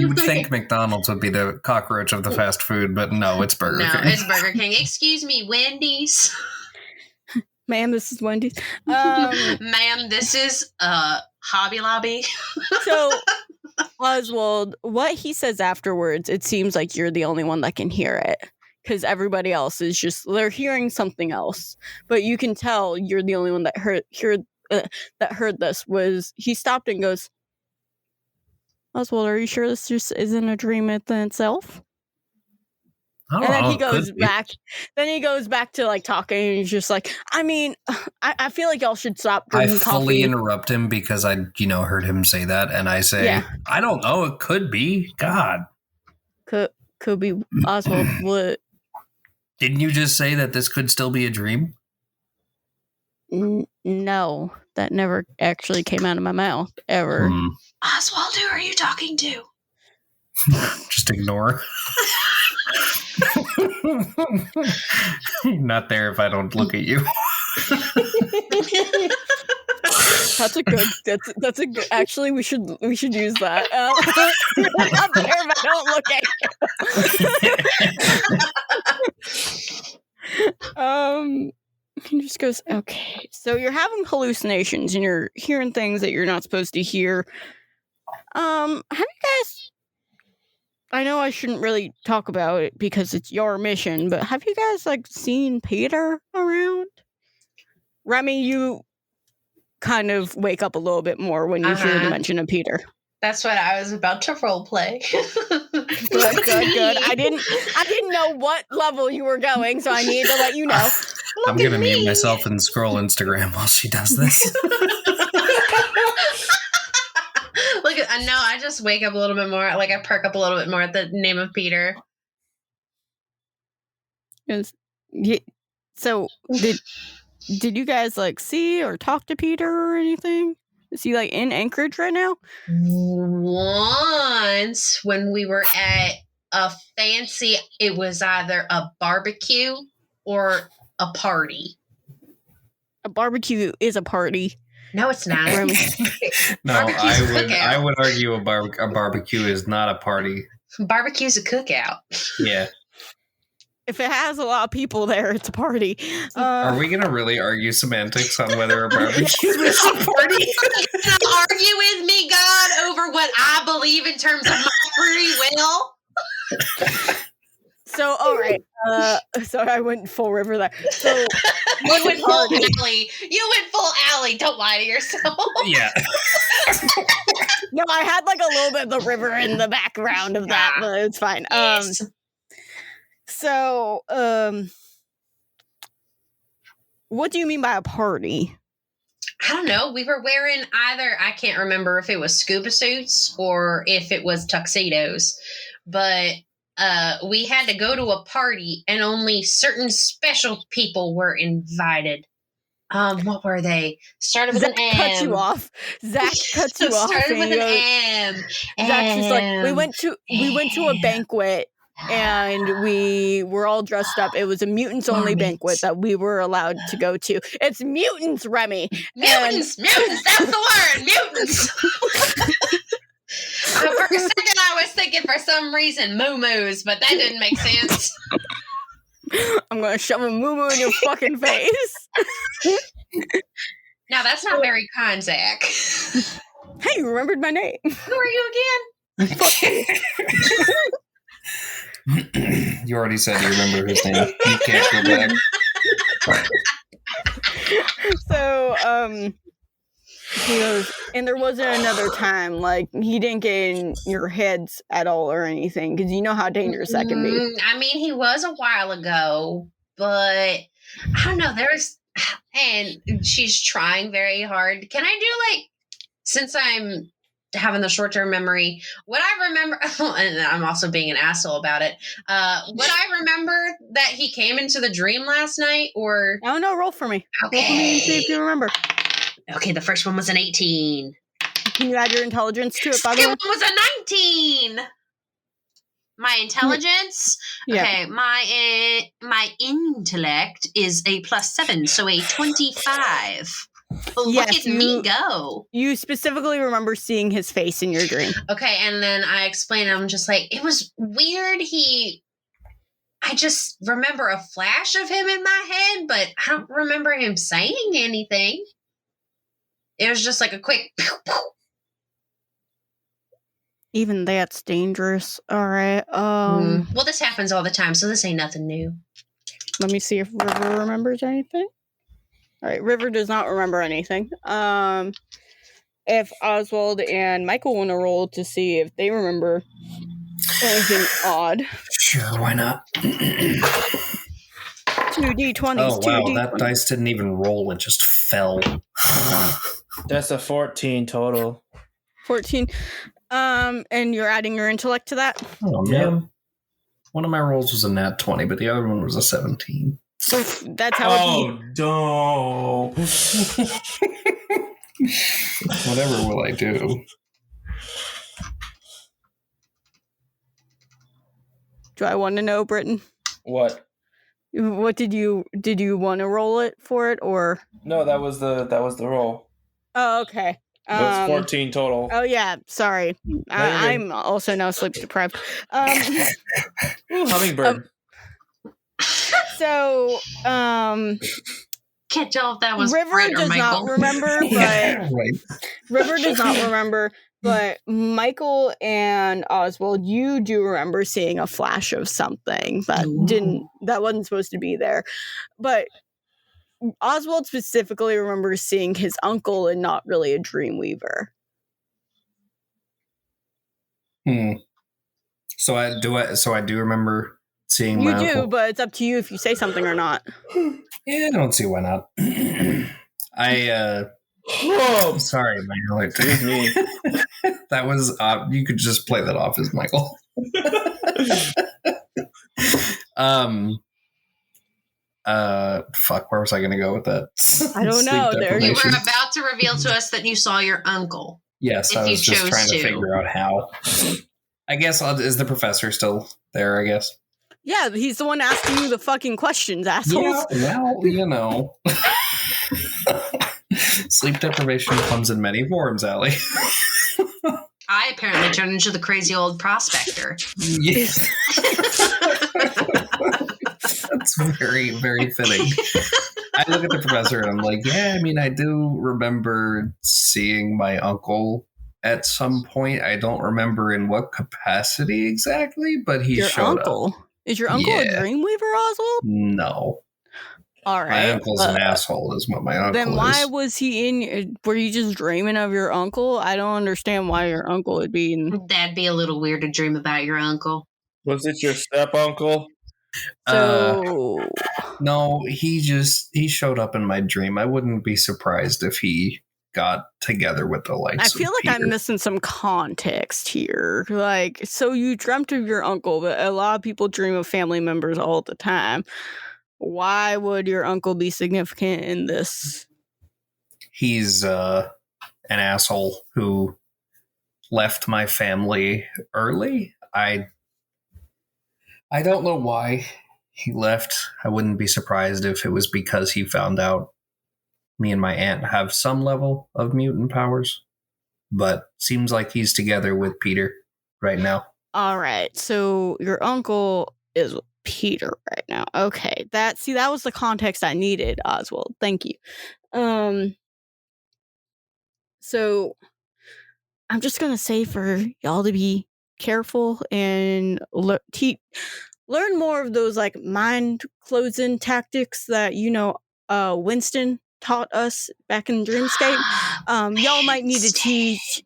[SPEAKER 2] would think McDonald's would be the cockroach of the fast food, but no, it's Burger King.
[SPEAKER 5] No, it's Burger King. Excuse me, Wendy's.
[SPEAKER 4] Ma'am, this is Wendy's.
[SPEAKER 5] Ma'am, this is Hobby Lobby.
[SPEAKER 4] So, Oswald, what he says afterwards, it seems like you're the only one that can hear it. Because everybody else is just, they're hearing something else. But you can tell you're the only one that heard this. Was he stopped and goes, Oswald, are you sure this just isn't a dream within itself? And then he goes back. Then he goes back to like talking. And he's just like, I mean, I feel like y'all should stop drinking coffee.
[SPEAKER 2] I fully interrupt him because I, heard him say that, and I say, yeah. I don't know. It could be. God,
[SPEAKER 4] could be Oswald. What?
[SPEAKER 2] Didn't you just say that this could still be a dream?
[SPEAKER 4] No, that never actually came out of my mouth ever.
[SPEAKER 5] Oswald, who are you talking to?
[SPEAKER 2] Just ignore. Not there if I don't look at you.
[SPEAKER 4] That's a good. That's a good. Actually, we should use that. Not there if I don't look at you. He just goes, okay. So you're having hallucinations and you're hearing things that you're not supposed to hear. Have you guys? I know I shouldn't really talk about it because it's your mission, but have you guys seen Peter around? Remy, you kind of wake up a little bit more when you hear the mention of Peter.
[SPEAKER 5] That's what I was about to roleplay.
[SPEAKER 4] Good. I didn't know what level you were going, so I needed to let you know.
[SPEAKER 2] I'm gonna mute myself and scroll Instagram while she does this.
[SPEAKER 5] Look, no, I just wake up a little bit more. I perk up a little bit more at the name of Peter.
[SPEAKER 4] So did you guys see or talk to Peter or anything? Is he in Anchorage right now?
[SPEAKER 5] Once when we were at a fancy, it was either a barbecue or a party.
[SPEAKER 4] A barbecue is a party.
[SPEAKER 5] No, it's not.
[SPEAKER 2] No, I would argue a barbecue is not a party.
[SPEAKER 5] Barbecue's a cookout.
[SPEAKER 2] Yeah.
[SPEAKER 4] If it has a lot of people there, it's a party.
[SPEAKER 2] Are we gonna really argue semantics on whether a barbecue is a party?
[SPEAKER 5] You're gonna argue with me, God, over what I believe in terms of my free will?
[SPEAKER 4] So, all right. So I went full river there. So
[SPEAKER 5] you went full alley. You went full alley. Don't lie to yourself.
[SPEAKER 2] Yeah.
[SPEAKER 4] No, I had a little bit of the river in the background of that, but it's fine.
[SPEAKER 5] Yes.
[SPEAKER 4] So, what do you mean by a party?
[SPEAKER 5] I don't know. We were wearing I can't remember if it was scuba suits or if it was tuxedos, but we had to go to a party and only certain special people were invited. What were they? Started with
[SPEAKER 4] Zach
[SPEAKER 5] an M.
[SPEAKER 4] cuts you off. Zach cuts you off.
[SPEAKER 5] Started with an M.
[SPEAKER 4] Zach's just we went to a banquet. And we were all dressed up. It was a mutants-only banquet that we were allowed to go to. It's mutants, Remy.
[SPEAKER 5] Mutants! That's the word! Mutants! For a second, I was thinking for some reason moo-moos, but that didn't make sense.
[SPEAKER 4] I'm going to shove a moo-moo in your fucking face.
[SPEAKER 5] Now, that's not very kind, Zach.
[SPEAKER 4] Hey, you remembered my name.
[SPEAKER 5] Who are you again?
[SPEAKER 2] You already said you remember his name. You can't go back.
[SPEAKER 4] So, he goes, and there wasn't another time, he didn't get in your heads at all or anything, because you know how dangerous that can be.
[SPEAKER 5] I mean, he was a while ago, but I don't know, and she's trying very hard. Can I do, since I'm having the short-term memory, what I remember, and I'm also being an asshole about it, what I remember that he came into the dream last night, or...
[SPEAKER 4] Oh, no, roll for me.
[SPEAKER 5] Okay.
[SPEAKER 4] Roll for me and see if you remember.
[SPEAKER 5] Okay, the first one was an 18.
[SPEAKER 4] Can you add your intelligence to it, by the way?
[SPEAKER 5] Second one was a 19! My intelligence?
[SPEAKER 4] Yeah.
[SPEAKER 5] Okay, my intellect is a +7, so a 25. Look at me go.
[SPEAKER 4] You specifically remember seeing his face in your dream.
[SPEAKER 5] Okay, and then I explained, I'm just it was weird. I just remember a flash of him in my head, but I don't remember him saying anything. It was just a quick pew, pew.
[SPEAKER 4] Even that's dangerous. All right.
[SPEAKER 5] Well, this happens all the time, so this ain't nothing new.
[SPEAKER 4] Let me see if River remembers anything. All right, River does not remember anything. If Oswald and Michael want to roll to see if they remember anything odd.
[SPEAKER 2] Sure, why not?
[SPEAKER 4] 2d20s.
[SPEAKER 2] Oh, wow, that dice didn't even roll. It just fell.
[SPEAKER 6] That's a 14 total.
[SPEAKER 4] 14. And you're adding your intellect to that?
[SPEAKER 2] Oh, man. One of my rolls was a nat 20, but the other one was a 17.
[SPEAKER 4] That's how.
[SPEAKER 6] Oh, no.
[SPEAKER 2] Whatever will I do?
[SPEAKER 4] Do I want to know, Britton?
[SPEAKER 6] What?
[SPEAKER 4] What did you want to roll it for it or?
[SPEAKER 6] No, that was the roll.
[SPEAKER 4] Oh, okay.
[SPEAKER 6] It was 14 total.
[SPEAKER 4] Oh yeah, sorry. I'm also now sleep deprived.
[SPEAKER 6] Ooh, hummingbird.
[SPEAKER 4] So,
[SPEAKER 5] Can't tell if that was
[SPEAKER 4] River
[SPEAKER 5] Brett or
[SPEAKER 4] does
[SPEAKER 5] Michael.
[SPEAKER 4] not remember, but
[SPEAKER 2] Yeah, right.
[SPEAKER 4] River does not remember. But Michael and Oswald, you do remember seeing a flash of something that wasn't supposed to be there. But Oswald specifically remembers seeing his uncle and not really a Dreamweaver.
[SPEAKER 2] So I do remember seeing
[SPEAKER 4] You
[SPEAKER 2] my
[SPEAKER 4] do,
[SPEAKER 2] uncle.
[SPEAKER 4] but it's up to you if you say something or not.
[SPEAKER 2] Yeah, I don't see why not.
[SPEAKER 6] Whoa.
[SPEAKER 2] Sorry, Michael.
[SPEAKER 6] Excuse me.
[SPEAKER 2] That was you could just play that off as Michael. Fuck, where was I gonna go with that?
[SPEAKER 4] I don't know.
[SPEAKER 5] You
[SPEAKER 2] deprivation.
[SPEAKER 5] were about to reveal to us that you saw your uncle.
[SPEAKER 2] Yes,
[SPEAKER 5] if
[SPEAKER 2] I
[SPEAKER 5] you
[SPEAKER 2] was just
[SPEAKER 5] chose
[SPEAKER 2] trying to
[SPEAKER 5] to.
[SPEAKER 2] figure out how. I guess is the professor still there? I guess.
[SPEAKER 4] Yeah, he's the one asking you the fucking questions, assholes.
[SPEAKER 2] Yeah, well, sleep deprivation comes in many forms, Allie.
[SPEAKER 5] I apparently turned into the crazy old prospector.
[SPEAKER 2] Yes. That's very, very fitting. I look at the professor and I'm like, yeah, I mean, I do remember seeing my uncle at some point. I don't remember in what capacity exactly, but he
[SPEAKER 4] Your
[SPEAKER 2] showed
[SPEAKER 4] uncle?
[SPEAKER 2] up.
[SPEAKER 4] Is your uncle a
[SPEAKER 2] Yeah.
[SPEAKER 4] Dreamweaver, Oswald?
[SPEAKER 2] No.
[SPEAKER 4] All
[SPEAKER 2] My
[SPEAKER 4] right.
[SPEAKER 2] uncle's an asshole is what my uncle
[SPEAKER 4] Then why
[SPEAKER 2] is.
[SPEAKER 4] was he in? Were you just dreaming of your uncle? I don't understand why your uncle would be in.
[SPEAKER 5] That'd be a little weird to dream about your uncle.
[SPEAKER 6] Was it your step uncle?
[SPEAKER 4] So
[SPEAKER 2] No, he showed up in my dream. I wouldn't be surprised if he got together with the likes
[SPEAKER 4] I feel
[SPEAKER 2] of
[SPEAKER 4] like
[SPEAKER 2] Peter.
[SPEAKER 4] I'm missing some context here. Like, so you dreamt of your uncle, but a lot of people dream of family members all the time. Why would your uncle be significant in this?
[SPEAKER 2] He's an asshole who left my family early. I don't know why he left. I wouldn't be surprised if it was because he found out me and my aunt have some level of mutant powers, but seems like he's together with Peter right now.
[SPEAKER 4] All right, so your uncle is with Peter right now. Okay, that was the context I needed, Oswald. Thank you. So I'm just gonna say for y'all to be careful and learn more of those like mind closing tactics that Winston taught us back in Dreamscape. Y'all might need to teach.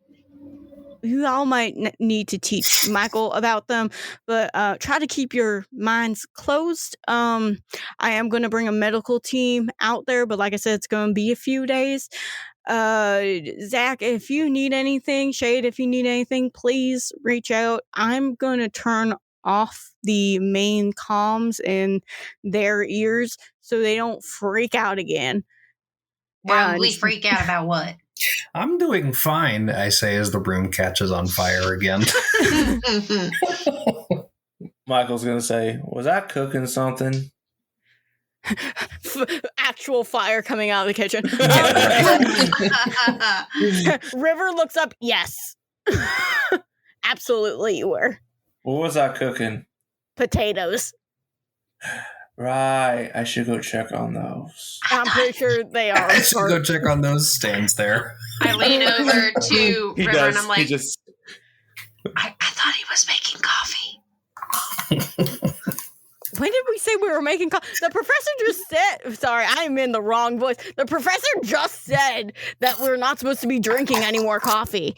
[SPEAKER 4] You all might need to teach Michael about them, but try to keep your minds closed. I am going to bring a medical team out there, but like I said, it's going to be a few days. Zach, if you need anything, Shade, if you need anything, please reach out. I'm going to turn off the main comms in their ears so they don't freak out again.
[SPEAKER 5] Why would we freak out about what?
[SPEAKER 2] I'm doing fine, I say as the room catches on fire again.
[SPEAKER 6] Michael's gonna say, was I cooking something?
[SPEAKER 4] Actual fire coming out of the kitchen. River looks up. Yes. Absolutely you were.
[SPEAKER 6] What was I cooking?
[SPEAKER 4] Potatoes.
[SPEAKER 6] Right. I should go check on those.
[SPEAKER 4] I'm pretty sure they are.
[SPEAKER 2] I should go check on those stands there.
[SPEAKER 5] I lean over to
[SPEAKER 6] He
[SPEAKER 5] River
[SPEAKER 6] does.
[SPEAKER 5] and I'm like,
[SPEAKER 6] He just...
[SPEAKER 5] I thought he was making coffee.
[SPEAKER 4] When did we say we were making The professor just said... Sorry, I am in the wrong voice. The professor just said that we're not supposed to be drinking any more coffee.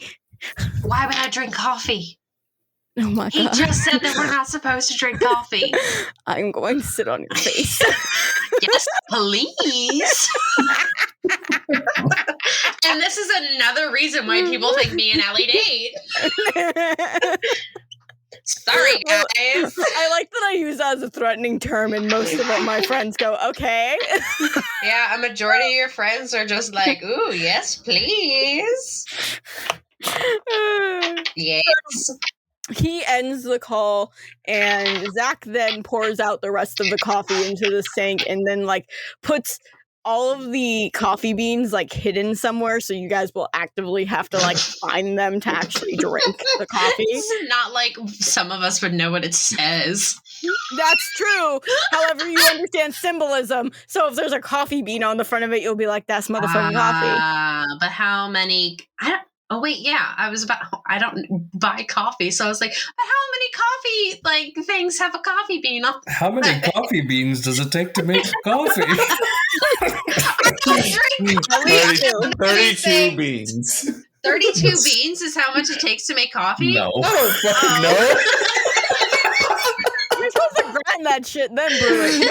[SPEAKER 5] Why would I drink coffee?
[SPEAKER 4] Oh my
[SPEAKER 5] He
[SPEAKER 4] god.
[SPEAKER 5] just said that we're not supposed to drink coffee.
[SPEAKER 4] I'm going to sit on your face.
[SPEAKER 5] Yes, please. And this is another reason why people think me and Allie date. Sorry, guys.
[SPEAKER 4] I like that I use that as a threatening term, and most of my friends go, okay.
[SPEAKER 5] Yeah, a majority of your friends are just like, ooh, yes, please. Yes.
[SPEAKER 4] He ends the call, and Zach then pours out the rest of the coffee into the sink, and then like puts all of the coffee beans like hidden somewhere, so you guys will actively have to like find them to actually drink the coffee.
[SPEAKER 5] It's not like some of us would know what it says.
[SPEAKER 4] That's true. However, you understand symbolism, so if there's a coffee bean on the front of it, you'll be like, "That's motherfucking coffee."
[SPEAKER 5] But how many? Oh wait, yeah. I don't buy coffee, so I was like, but how many coffee like things have a coffee bean on?
[SPEAKER 2] How many coffee beans does it take to make coffee?
[SPEAKER 5] I don't drink coffee.
[SPEAKER 6] 32 beans.
[SPEAKER 5] 32 beans is how much it takes to make coffee?
[SPEAKER 2] No.
[SPEAKER 6] I don't fucking know.
[SPEAKER 4] You're supposed to grind that shit, then brew it.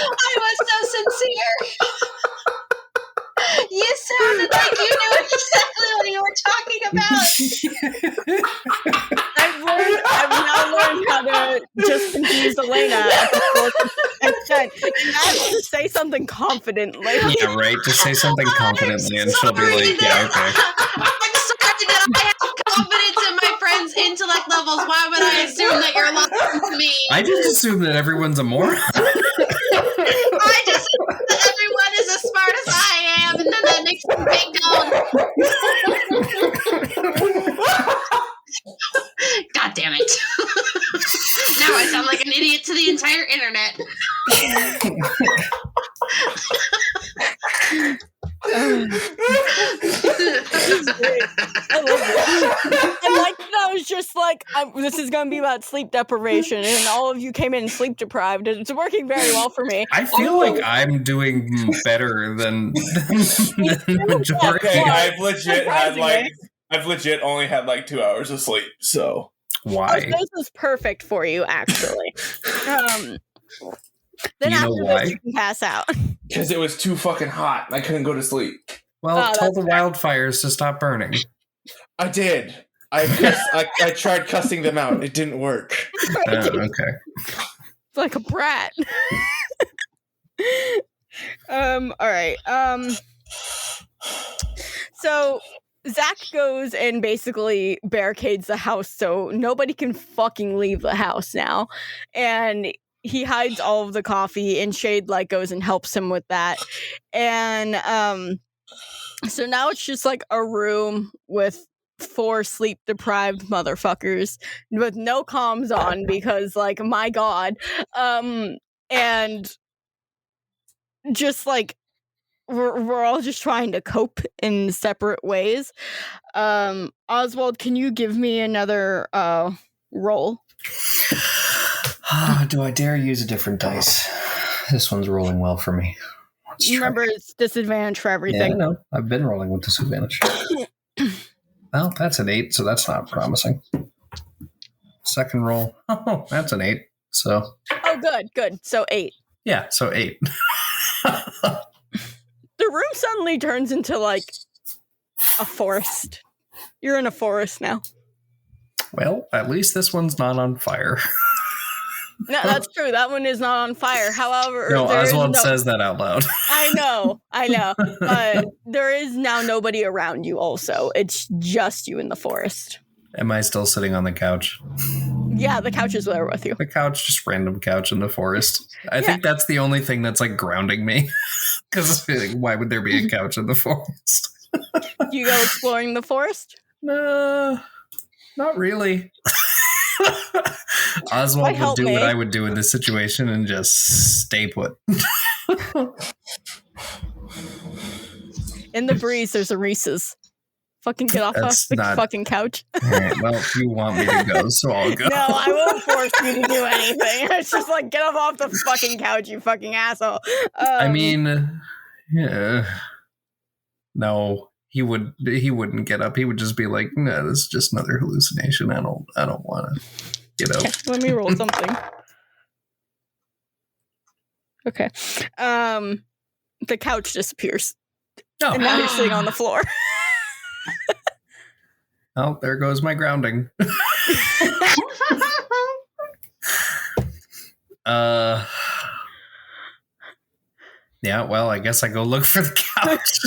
[SPEAKER 5] I was so sincere. You sounded like you knew exactly what you were talking about.
[SPEAKER 4] I've now learned how to just confuse Elena at the full extent, and that's to say something confidently.
[SPEAKER 2] Yeah, right. Just say something confidently, and she'll be like, "Yeah, okay."
[SPEAKER 5] I'm sorry that I have confidence in my friends' intellect levels. Why would I assume that you're lying to me?
[SPEAKER 2] I just assume that everyone's a moron.
[SPEAKER 5] I just assume that everyone is as smart as I am, and then that makes them big God damn it. Now I sound like an idiot to the entire internet.
[SPEAKER 4] I love it. And like that was just like, this is going to be about sleep deprivation, and all of you came in sleep deprived. It's working very well for me.
[SPEAKER 2] I feel like I'm doing better than the majority.
[SPEAKER 6] Okay, I've legit only had like 2 hours of sleep, so
[SPEAKER 2] Why?
[SPEAKER 4] This is perfect for you, actually. Then
[SPEAKER 2] You know
[SPEAKER 4] after
[SPEAKER 2] why?
[SPEAKER 4] this, you can pass out.
[SPEAKER 6] because it was too fucking hot. I couldn't go to sleep.
[SPEAKER 2] Well,
[SPEAKER 4] Oh,
[SPEAKER 2] tell
[SPEAKER 4] that's
[SPEAKER 2] the wildfires to stop burning.
[SPEAKER 6] I did. I tried cussing them out. It didn't work.
[SPEAKER 2] Okay.
[SPEAKER 4] Like a brat. All right. So Zach goes and basically barricades the house so nobody can fucking leave the house now. And he hides all of the coffee, and Shade like goes and helps him with that. And so now it's just like a room with 4 sleep deprived motherfuckers with no comms on because like my god. And just like we're all just trying to cope in separate ways. Oswald, can you give me another roll?
[SPEAKER 2] Do I dare use a different dice? This one's rolling well for me. Let's try.
[SPEAKER 4] Remember, it's disadvantage for
[SPEAKER 2] Yeah, I
[SPEAKER 4] everything.
[SPEAKER 2] know. I've been rolling with disadvantage. Well, that's an 8, so that's not promising. Second roll. Oh, that's an 8. So.
[SPEAKER 4] Oh, good. So 8.
[SPEAKER 2] Yeah, so 8.
[SPEAKER 4] The room suddenly turns into like a forest. You're in a forest now.
[SPEAKER 2] Well, at least this one's not on fire.
[SPEAKER 4] No, that's true. That one is not on fire. However,
[SPEAKER 2] No,
[SPEAKER 4] there is
[SPEAKER 2] Oswald says that out loud.
[SPEAKER 4] I know. But there is now nobody around you also. It's just you in the forest.
[SPEAKER 2] Am I still sitting on the couch?
[SPEAKER 4] Yeah, the couch is there with you.
[SPEAKER 2] The couch, just random couch in the forest. I think that's the only thing that's like grounding me. Because why would there be a couch in the forest?
[SPEAKER 4] You go exploring the forest?
[SPEAKER 2] No, not really. Oswald would do what I would do in this situation and just stay put.
[SPEAKER 4] In the breeze, there's a Reese's. Fucking get off the fucking couch.
[SPEAKER 2] All right, well, you want me to go, so I'll go.
[SPEAKER 4] No, I won't force you to do anything. It's just like, get off the fucking couch, you fucking asshole.
[SPEAKER 2] I mean, yeah. No, he wouldn't get up. He would just be like, no, this is just another hallucination. I don't want to get up.
[SPEAKER 4] Okay, let me roll something. Okay. The couch disappears.
[SPEAKER 2] Oh.
[SPEAKER 4] And now you're sitting on the floor.
[SPEAKER 2] Oh, there goes my grounding. Yeah, well, I guess I go look for the couch.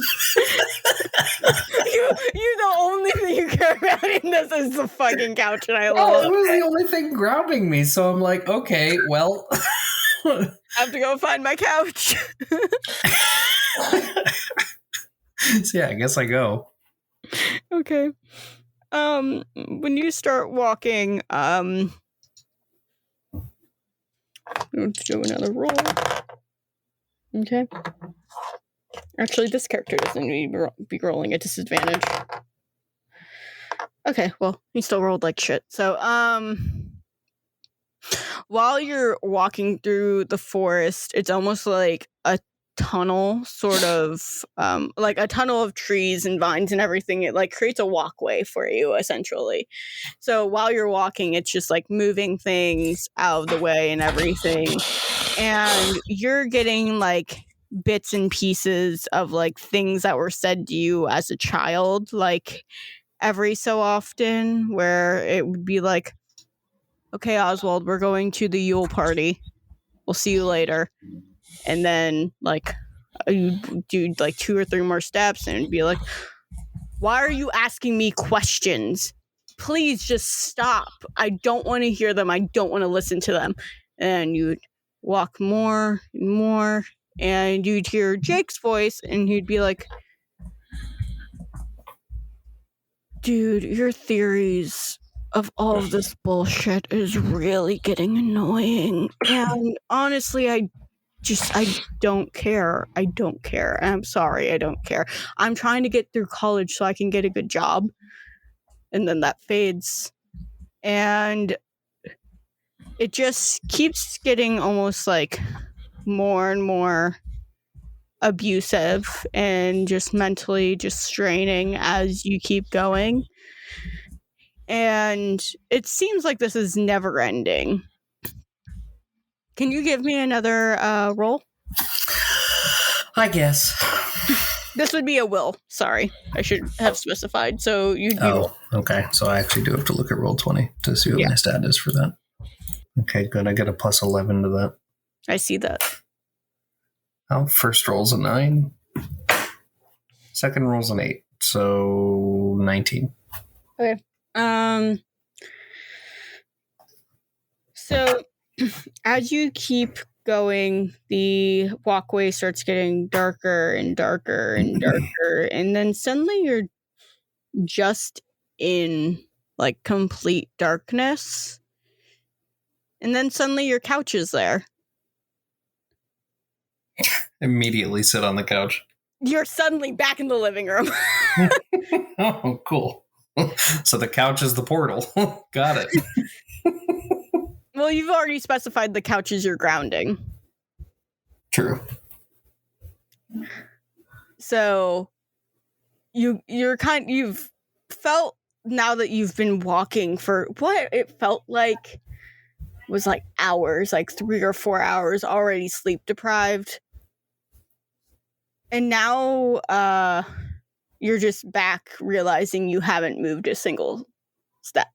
[SPEAKER 4] You the only thing you care about in this is the fucking couch, and I
[SPEAKER 2] Well,
[SPEAKER 4] love
[SPEAKER 2] it was the only thing grounding me, so I'm like, okay, well.
[SPEAKER 4] I have to go find my couch.
[SPEAKER 2] So yeah, I guess I go.
[SPEAKER 4] Okay. When you start walking, let's do another roll. Okay. Actually, this character doesn't need to be rolling at disadvantage. Okay, well, he still rolled like shit. So, while you're walking through the forest, it's almost like a tunnel, sort of, like a tunnel of trees and vines and everything. It like creates a walkway for you, essentially. So while you're walking, it's just like moving things out of the way and everything. And you're getting like bits and pieces of like things that were said to you as a child, like every so often, where it would be like, okay, Oswald, we're going to the Yule party. We'll see you later. And then, like, you do like 2 or 3 more steps and it'd be like, why are you asking me questions? Please just stop. I don't want to hear them. I don't want to listen to them. And you'd walk more and more, and you'd hear Jake's voice, and he'd be like, dude, your theories of all of this bullshit is really getting annoying. And honestly, I don't care. I don't care. I'm sorry, I don't care. I'm trying to get through college so I can get a good job. And then that fades. And it just keeps getting almost like more and more abusive and just mentally just straining as you keep going. And it seems like this is never ending. Can you give me another roll?
[SPEAKER 2] I guess.
[SPEAKER 4] This would be a will. Sorry, I should have specified. So you'd be.
[SPEAKER 2] Oh, okay. So I actually do have to look at Roll20 to see what my stat is for that. Okay, good. I get a plus 11 to that.
[SPEAKER 4] I see that.
[SPEAKER 2] Oh, first roll's a 9. Second roll's an 8. So 19.
[SPEAKER 4] Okay. So as you keep going, the walkway starts getting darker and darker and darker, and then suddenly you're just in like complete darkness, and then suddenly your couch is there.
[SPEAKER 2] Immediately sit on the couch.
[SPEAKER 4] You're suddenly back in the living room.
[SPEAKER 2] Oh, cool. So the couch is the portal. Got it.
[SPEAKER 4] Well, you've already specified the couch is your grounding.
[SPEAKER 2] True.
[SPEAKER 4] So you've felt, now that you've been walking for what it felt like was like hours, like 3 or 4 hours, already sleep deprived. And now you're just back realizing you haven't moved a single step.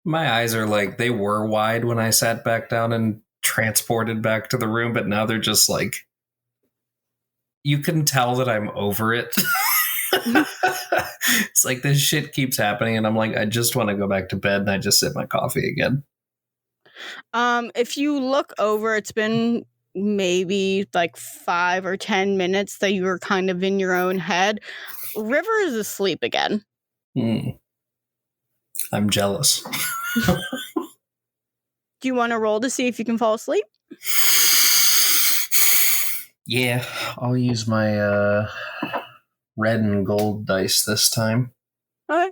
[SPEAKER 2] My eyes are like, they were wide when I sat back down and transported back to the room, but now they're just like, you can tell that I'm over it. It's like this shit keeps happening and I'm like, I just want to go back to bed, and I just sip my coffee again.
[SPEAKER 4] If you look over, it's been maybe like 5 or 10 minutes that you were kind of in your own head. River is asleep again.
[SPEAKER 2] I'm jealous.
[SPEAKER 4] Do you want to roll to see if you can fall asleep?
[SPEAKER 2] Yeah, I'll use my red and gold dice this time.
[SPEAKER 4] Okay.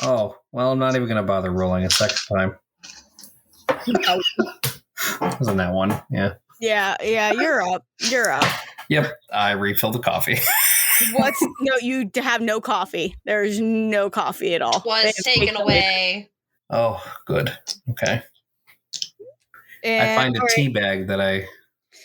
[SPEAKER 2] Oh, well, I'm not even going to bother rolling a second time. Wasn't that one? Yeah.
[SPEAKER 4] Yeah, you're up.
[SPEAKER 2] Yep, I refill the coffee.
[SPEAKER 4] No, you have no coffee. There's no coffee at all.
[SPEAKER 5] Was taken away.
[SPEAKER 2] Oh, good. Okay.
[SPEAKER 4] And,
[SPEAKER 2] I find a tea bag that I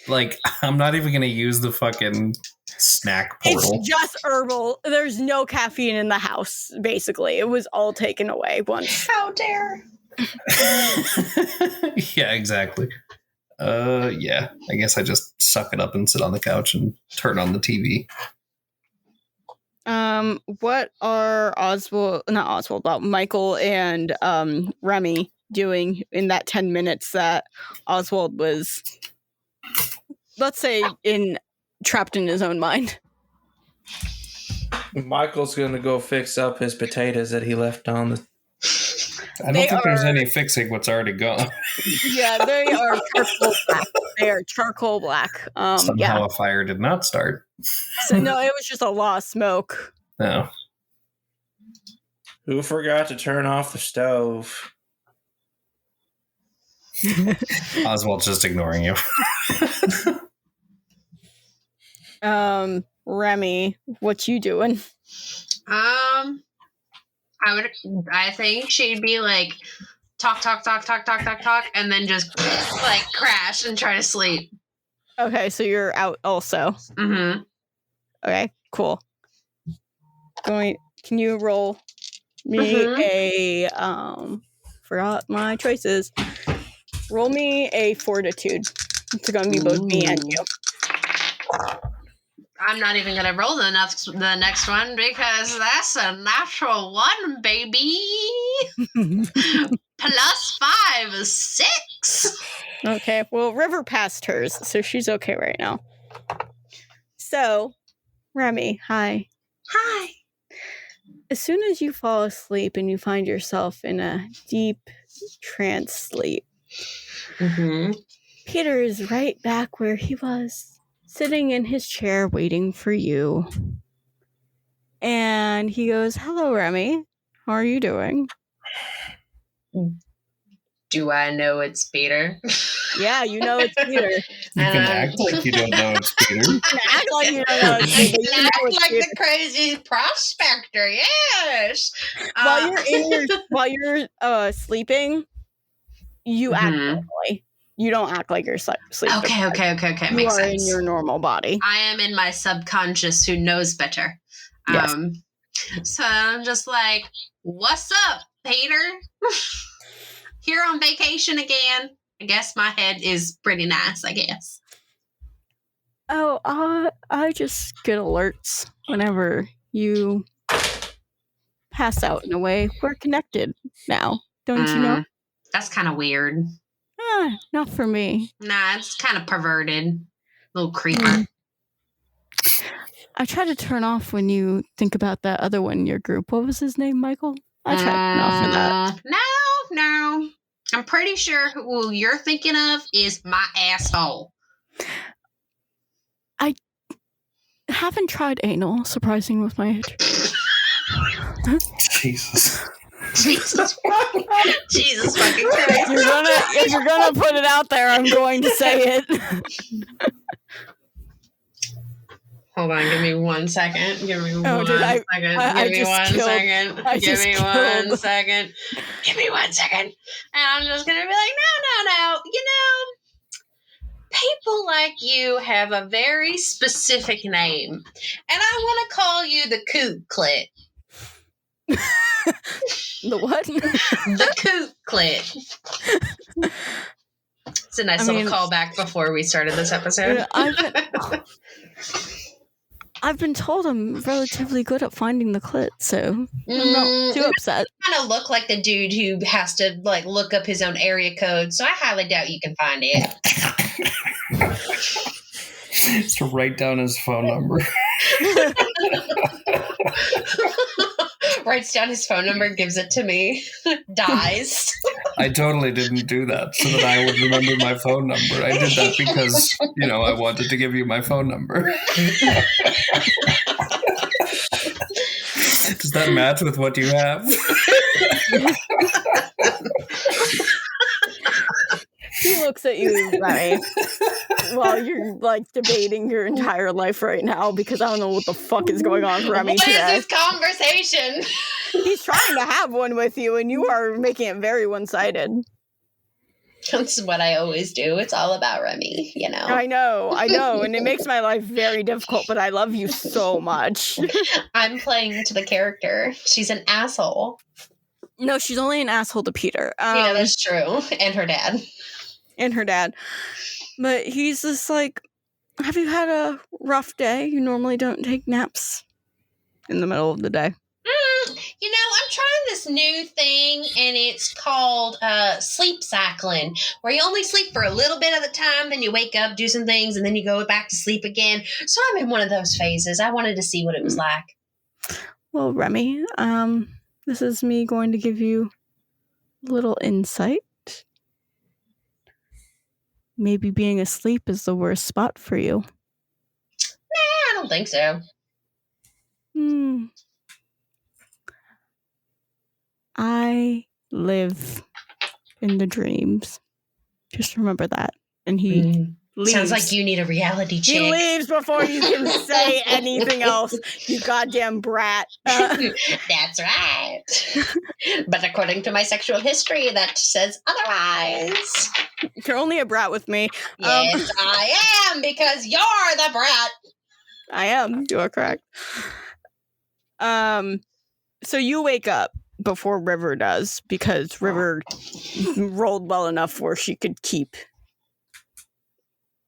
[SPEAKER 2] Like, I'm not even going to use the fucking snack portal.
[SPEAKER 4] It's just herbal. There's no caffeine in the house, basically. It was all taken away once.
[SPEAKER 5] How dare.
[SPEAKER 2] Yeah, exactly. Yeah. I guess I just suck it up and sit on the couch and turn on the TV.
[SPEAKER 4] What are Michael and Remy doing in that 10 minutes that Oswald was, let's say, trapped in his own mind?
[SPEAKER 6] Michael's gonna go fix up his potatoes that he left on the.
[SPEAKER 2] I don't think there's any fixing what's already gone.
[SPEAKER 4] Yeah, they are charcoal black. They are charcoal black.
[SPEAKER 2] Somehow a fire did not start.
[SPEAKER 4] So, no, it was just a lot of smoke.
[SPEAKER 2] No.
[SPEAKER 6] Who forgot to turn off the stove?
[SPEAKER 2] Oswald's just ignoring you.
[SPEAKER 4] Remy, what you doing?
[SPEAKER 5] I think she'd be like, talk, and then just like crash and try to sleep.
[SPEAKER 4] Okay, so you're out also.
[SPEAKER 5] Mm-hmm.
[SPEAKER 4] Okay, cool. Can you roll me a forgot my choices. Roll me a fortitude. It's gonna be both me and you.
[SPEAKER 5] I'm not even gonna roll the next one because that's a natural one, baby. +5 is 6.
[SPEAKER 4] Okay, well, River passed hers, so she's okay right now. So, Remy, hi.
[SPEAKER 5] Hi.
[SPEAKER 4] As soon as you fall asleep and you find yourself in a deep trance sleep, Peter is right back where he was, sitting in his chair waiting for you. And he goes, "Hello, Remy. How are you doing?"
[SPEAKER 5] Do I know it's Peter?
[SPEAKER 4] Yeah, you know it's Peter.
[SPEAKER 2] You can act like you don't know it's Peter.
[SPEAKER 4] You can act like you don't know it's Peter.
[SPEAKER 5] I can act like the crazy prospector, yes.
[SPEAKER 4] While you're sleeping, you act normally. You don't act like you're sleeping.
[SPEAKER 5] Okay.
[SPEAKER 4] You
[SPEAKER 5] Makes
[SPEAKER 4] are
[SPEAKER 5] sense.
[SPEAKER 4] in your normal body.
[SPEAKER 5] I am in my subconscious who knows better.
[SPEAKER 4] Yes.
[SPEAKER 5] So I'm just like, what's up, Peter? Here on vacation again. I guess my head is pretty nice, I guess.
[SPEAKER 4] Oh, I just get alerts whenever you pass out in a way. We're connected now, don't you know?
[SPEAKER 5] That's kind of weird.
[SPEAKER 4] Not for me.
[SPEAKER 5] Nah, it's kind of perverted. Little creeper.
[SPEAKER 4] I try to turn off when you think about that other one in your group. What was his name, Michael? I try to turn off for that.
[SPEAKER 5] No. I'm pretty sure who you're thinking of is my asshole.
[SPEAKER 4] I haven't tried anal, surprising with my age.
[SPEAKER 2] Jesus.
[SPEAKER 5] Jesus fucking Christ.
[SPEAKER 4] If you're gonna put it out there, I'm going to say it.
[SPEAKER 5] Hold on, give me 1 second. Give me 1 second. Give me 1 second. Give me 1 second. And I'm just gonna be like, no. You know, people like you have a very specific name. And I want to call you the Coot Clit.
[SPEAKER 4] The what?
[SPEAKER 5] The Coot Clit. It's a nice little callback before we started this episode.
[SPEAKER 4] I've been told I'm relatively good at finding the clit, so I'm not too upset.
[SPEAKER 5] You kind of look like the dude who has to like look up his own area code, so I highly doubt you can find it.
[SPEAKER 2] Just write down his phone number.
[SPEAKER 5] Writes down his phone number, gives it to me, dies.
[SPEAKER 2] I totally didn't do that so that I would remember my phone number. I did that because, I wanted to give you my phone number. Does that match with what you have?
[SPEAKER 4] He looks at you, right, while you're like debating your entire life right now because I don't know what the fuck is going on for Remy today.
[SPEAKER 5] What is this conversation?
[SPEAKER 4] He's trying to have one with you, and you are making it very one-sided.
[SPEAKER 5] That's what I always do. It's all about Remy, you know.
[SPEAKER 4] I know, and it makes my life very difficult, but I love you so much.
[SPEAKER 5] I'm playing to the character. She's an asshole.
[SPEAKER 4] No, she's only an asshole to Peter.
[SPEAKER 5] Yeah, that's true. And her dad.
[SPEAKER 4] But he's just like, have you had a rough day? You normally don't take naps in the middle of the day.
[SPEAKER 5] You know, I'm trying this new thing, and it's called sleep cycling, where you only sleep for a little bit at a time, then you wake up, do some things, and then you go back to sleep again. So I'm in one of those phases. I wanted to see what it was like.
[SPEAKER 4] Well, Remy, this is me going to give you a little insight. Maybe being asleep is the worst spot for you.
[SPEAKER 5] Nah, I don't think so.
[SPEAKER 4] I live in the dreams. Just remember that. And he leaves.
[SPEAKER 5] Sounds like you need a reality check.
[SPEAKER 4] He leaves before you can say anything else, you goddamn brat.
[SPEAKER 5] That's right. But according to my sexual history, that says otherwise.
[SPEAKER 4] You're only a brat with me.
[SPEAKER 5] Yes, I am, because you're the brat.
[SPEAKER 4] I am. You are correct. So you wake up before River does, because River rolled well enough where she could keep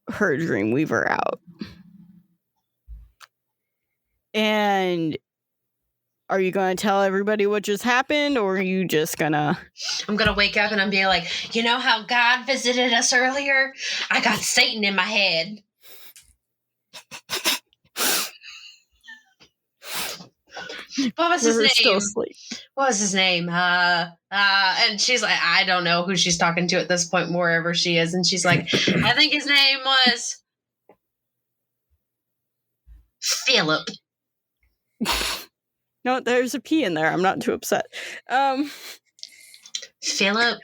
[SPEAKER 4] her Dreamweaver out. And are you going to tell everybody what just happened, or are you just gonna...
[SPEAKER 5] I'm going to wake up and I'm being like, you know how God visited us earlier? I got Satan in my head. What was his name?
[SPEAKER 4] Still asleep.
[SPEAKER 5] What was his name? And she's like, I don't know who she's talking to at this point, wherever she is. And she's like, I think his name was Philip.
[SPEAKER 4] No, there's a P in there. I'm not too upset.
[SPEAKER 5] Philip.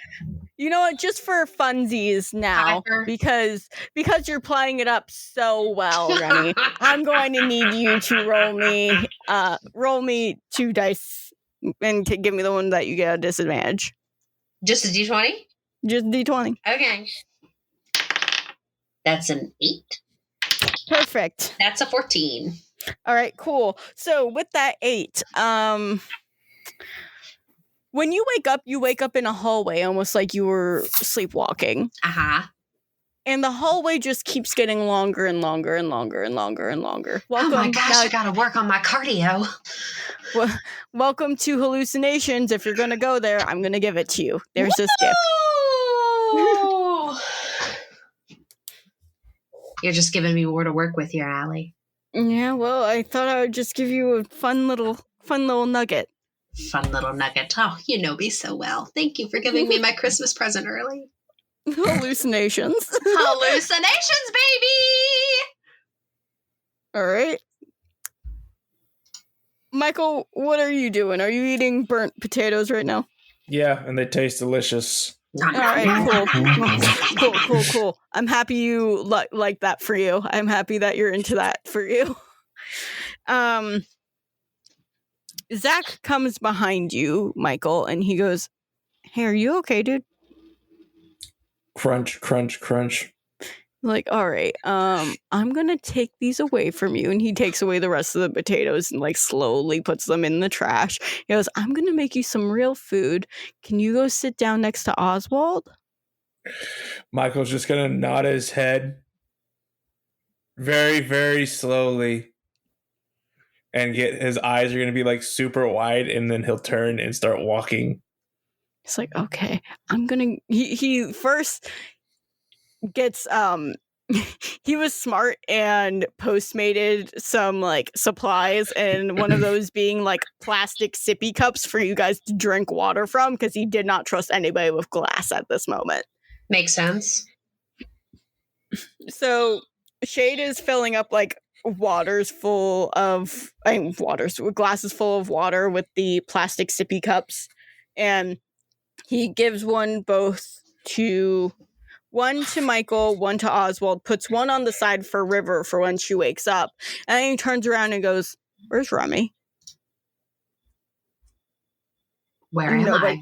[SPEAKER 4] You know what? Just for funsies now,
[SPEAKER 5] Piper.
[SPEAKER 4] because you're playing it up so well, Remy, I'm going to need you to roll me 2 dice and to give me the one that you get a disadvantage.
[SPEAKER 5] Just a D20?
[SPEAKER 4] Just D20.
[SPEAKER 5] Okay. That's an 8.
[SPEAKER 4] Perfect.
[SPEAKER 5] That's a 14.
[SPEAKER 4] All right, cool. So with that 8, when you wake up in a hallway, almost like you were sleepwalking.
[SPEAKER 5] Uh-huh.
[SPEAKER 4] And the hallway just keeps getting longer and longer and longer and longer and longer.
[SPEAKER 5] Welcome. Oh my gosh, I gotta work on my cardio.
[SPEAKER 4] Welcome to hallucinations. If you're gonna go there, I'm gonna give it to you. There's this gift.
[SPEAKER 5] You're just giving me more to work with here, Allie.
[SPEAKER 4] Yeah, well, I thought I would just give you a fun little nugget.
[SPEAKER 5] Fun little nugget. Oh, you know me so well. Thank you for giving me my Christmas present early.
[SPEAKER 4] Hallucinations.
[SPEAKER 5] Hallucinations, baby!
[SPEAKER 4] All right. Michael, what are you doing? Are you eating burnt potatoes right now?
[SPEAKER 6] Yeah, and they taste delicious.
[SPEAKER 4] All right, cool. I'm happy you like that for you. I'm happy that you're into that for you. Zach comes behind you, Michael, and he goes, "Hey, are you okay, dude?"
[SPEAKER 6] Crunch, crunch, crunch.
[SPEAKER 4] Like, all right, I'm gonna take these away from you. And he takes away the rest of the potatoes and like slowly puts them in the trash. He goes, "I'm gonna make you some real food. Can you go sit down next to Oswald?"
[SPEAKER 6] Michael's just gonna nod his head very, very slowly, and his eyes are gonna be like super wide, and then he'll turn and start walking.
[SPEAKER 4] It's like, okay, I'm gonna. He first gets he was smart and postmated some like supplies, and one of those being like plastic sippy cups for you guys to drink water from, because he did not trust anybody with glass at this moment.
[SPEAKER 5] Makes sense.
[SPEAKER 4] So Shade is filling up like glasses full of water with the plastic sippy cups, and he gives one to Michael, one to Oswald, puts one on the side for River for when she wakes up, and then he turns around and goes, "Where's Remy?"
[SPEAKER 5] Where am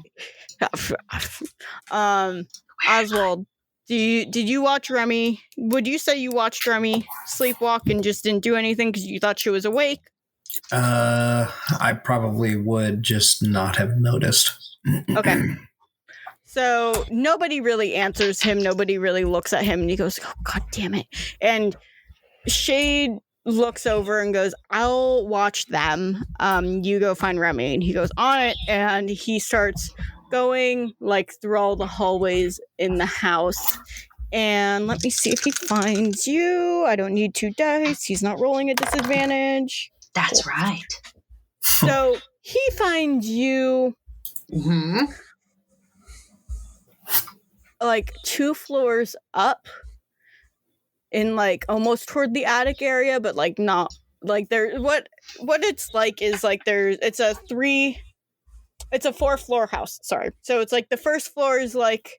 [SPEAKER 5] I?
[SPEAKER 4] Oswald, did you watch Remy? Would you say you watched Remy sleepwalk and just didn't do anything because you thought she was awake?
[SPEAKER 2] I probably would just not have noticed.
[SPEAKER 4] Okay. So nobody really answers him. Nobody really looks at him, and he goes, "Oh, God damn it!" And Shade looks over and goes, "I'll watch them. You go find Remy." And he goes on it, and he starts going like through all the hallways in the house. And let me see if he finds you. I don't need 2 dice. He's not rolling a disadvantage.
[SPEAKER 5] That's right.
[SPEAKER 4] So he finds you
[SPEAKER 5] Mm-hmm.
[SPEAKER 4] like 2 floors up in like almost toward the attic area, but like not like there. What it's like is like it's a 4-floor house. Sorry. So it's like the first floor is like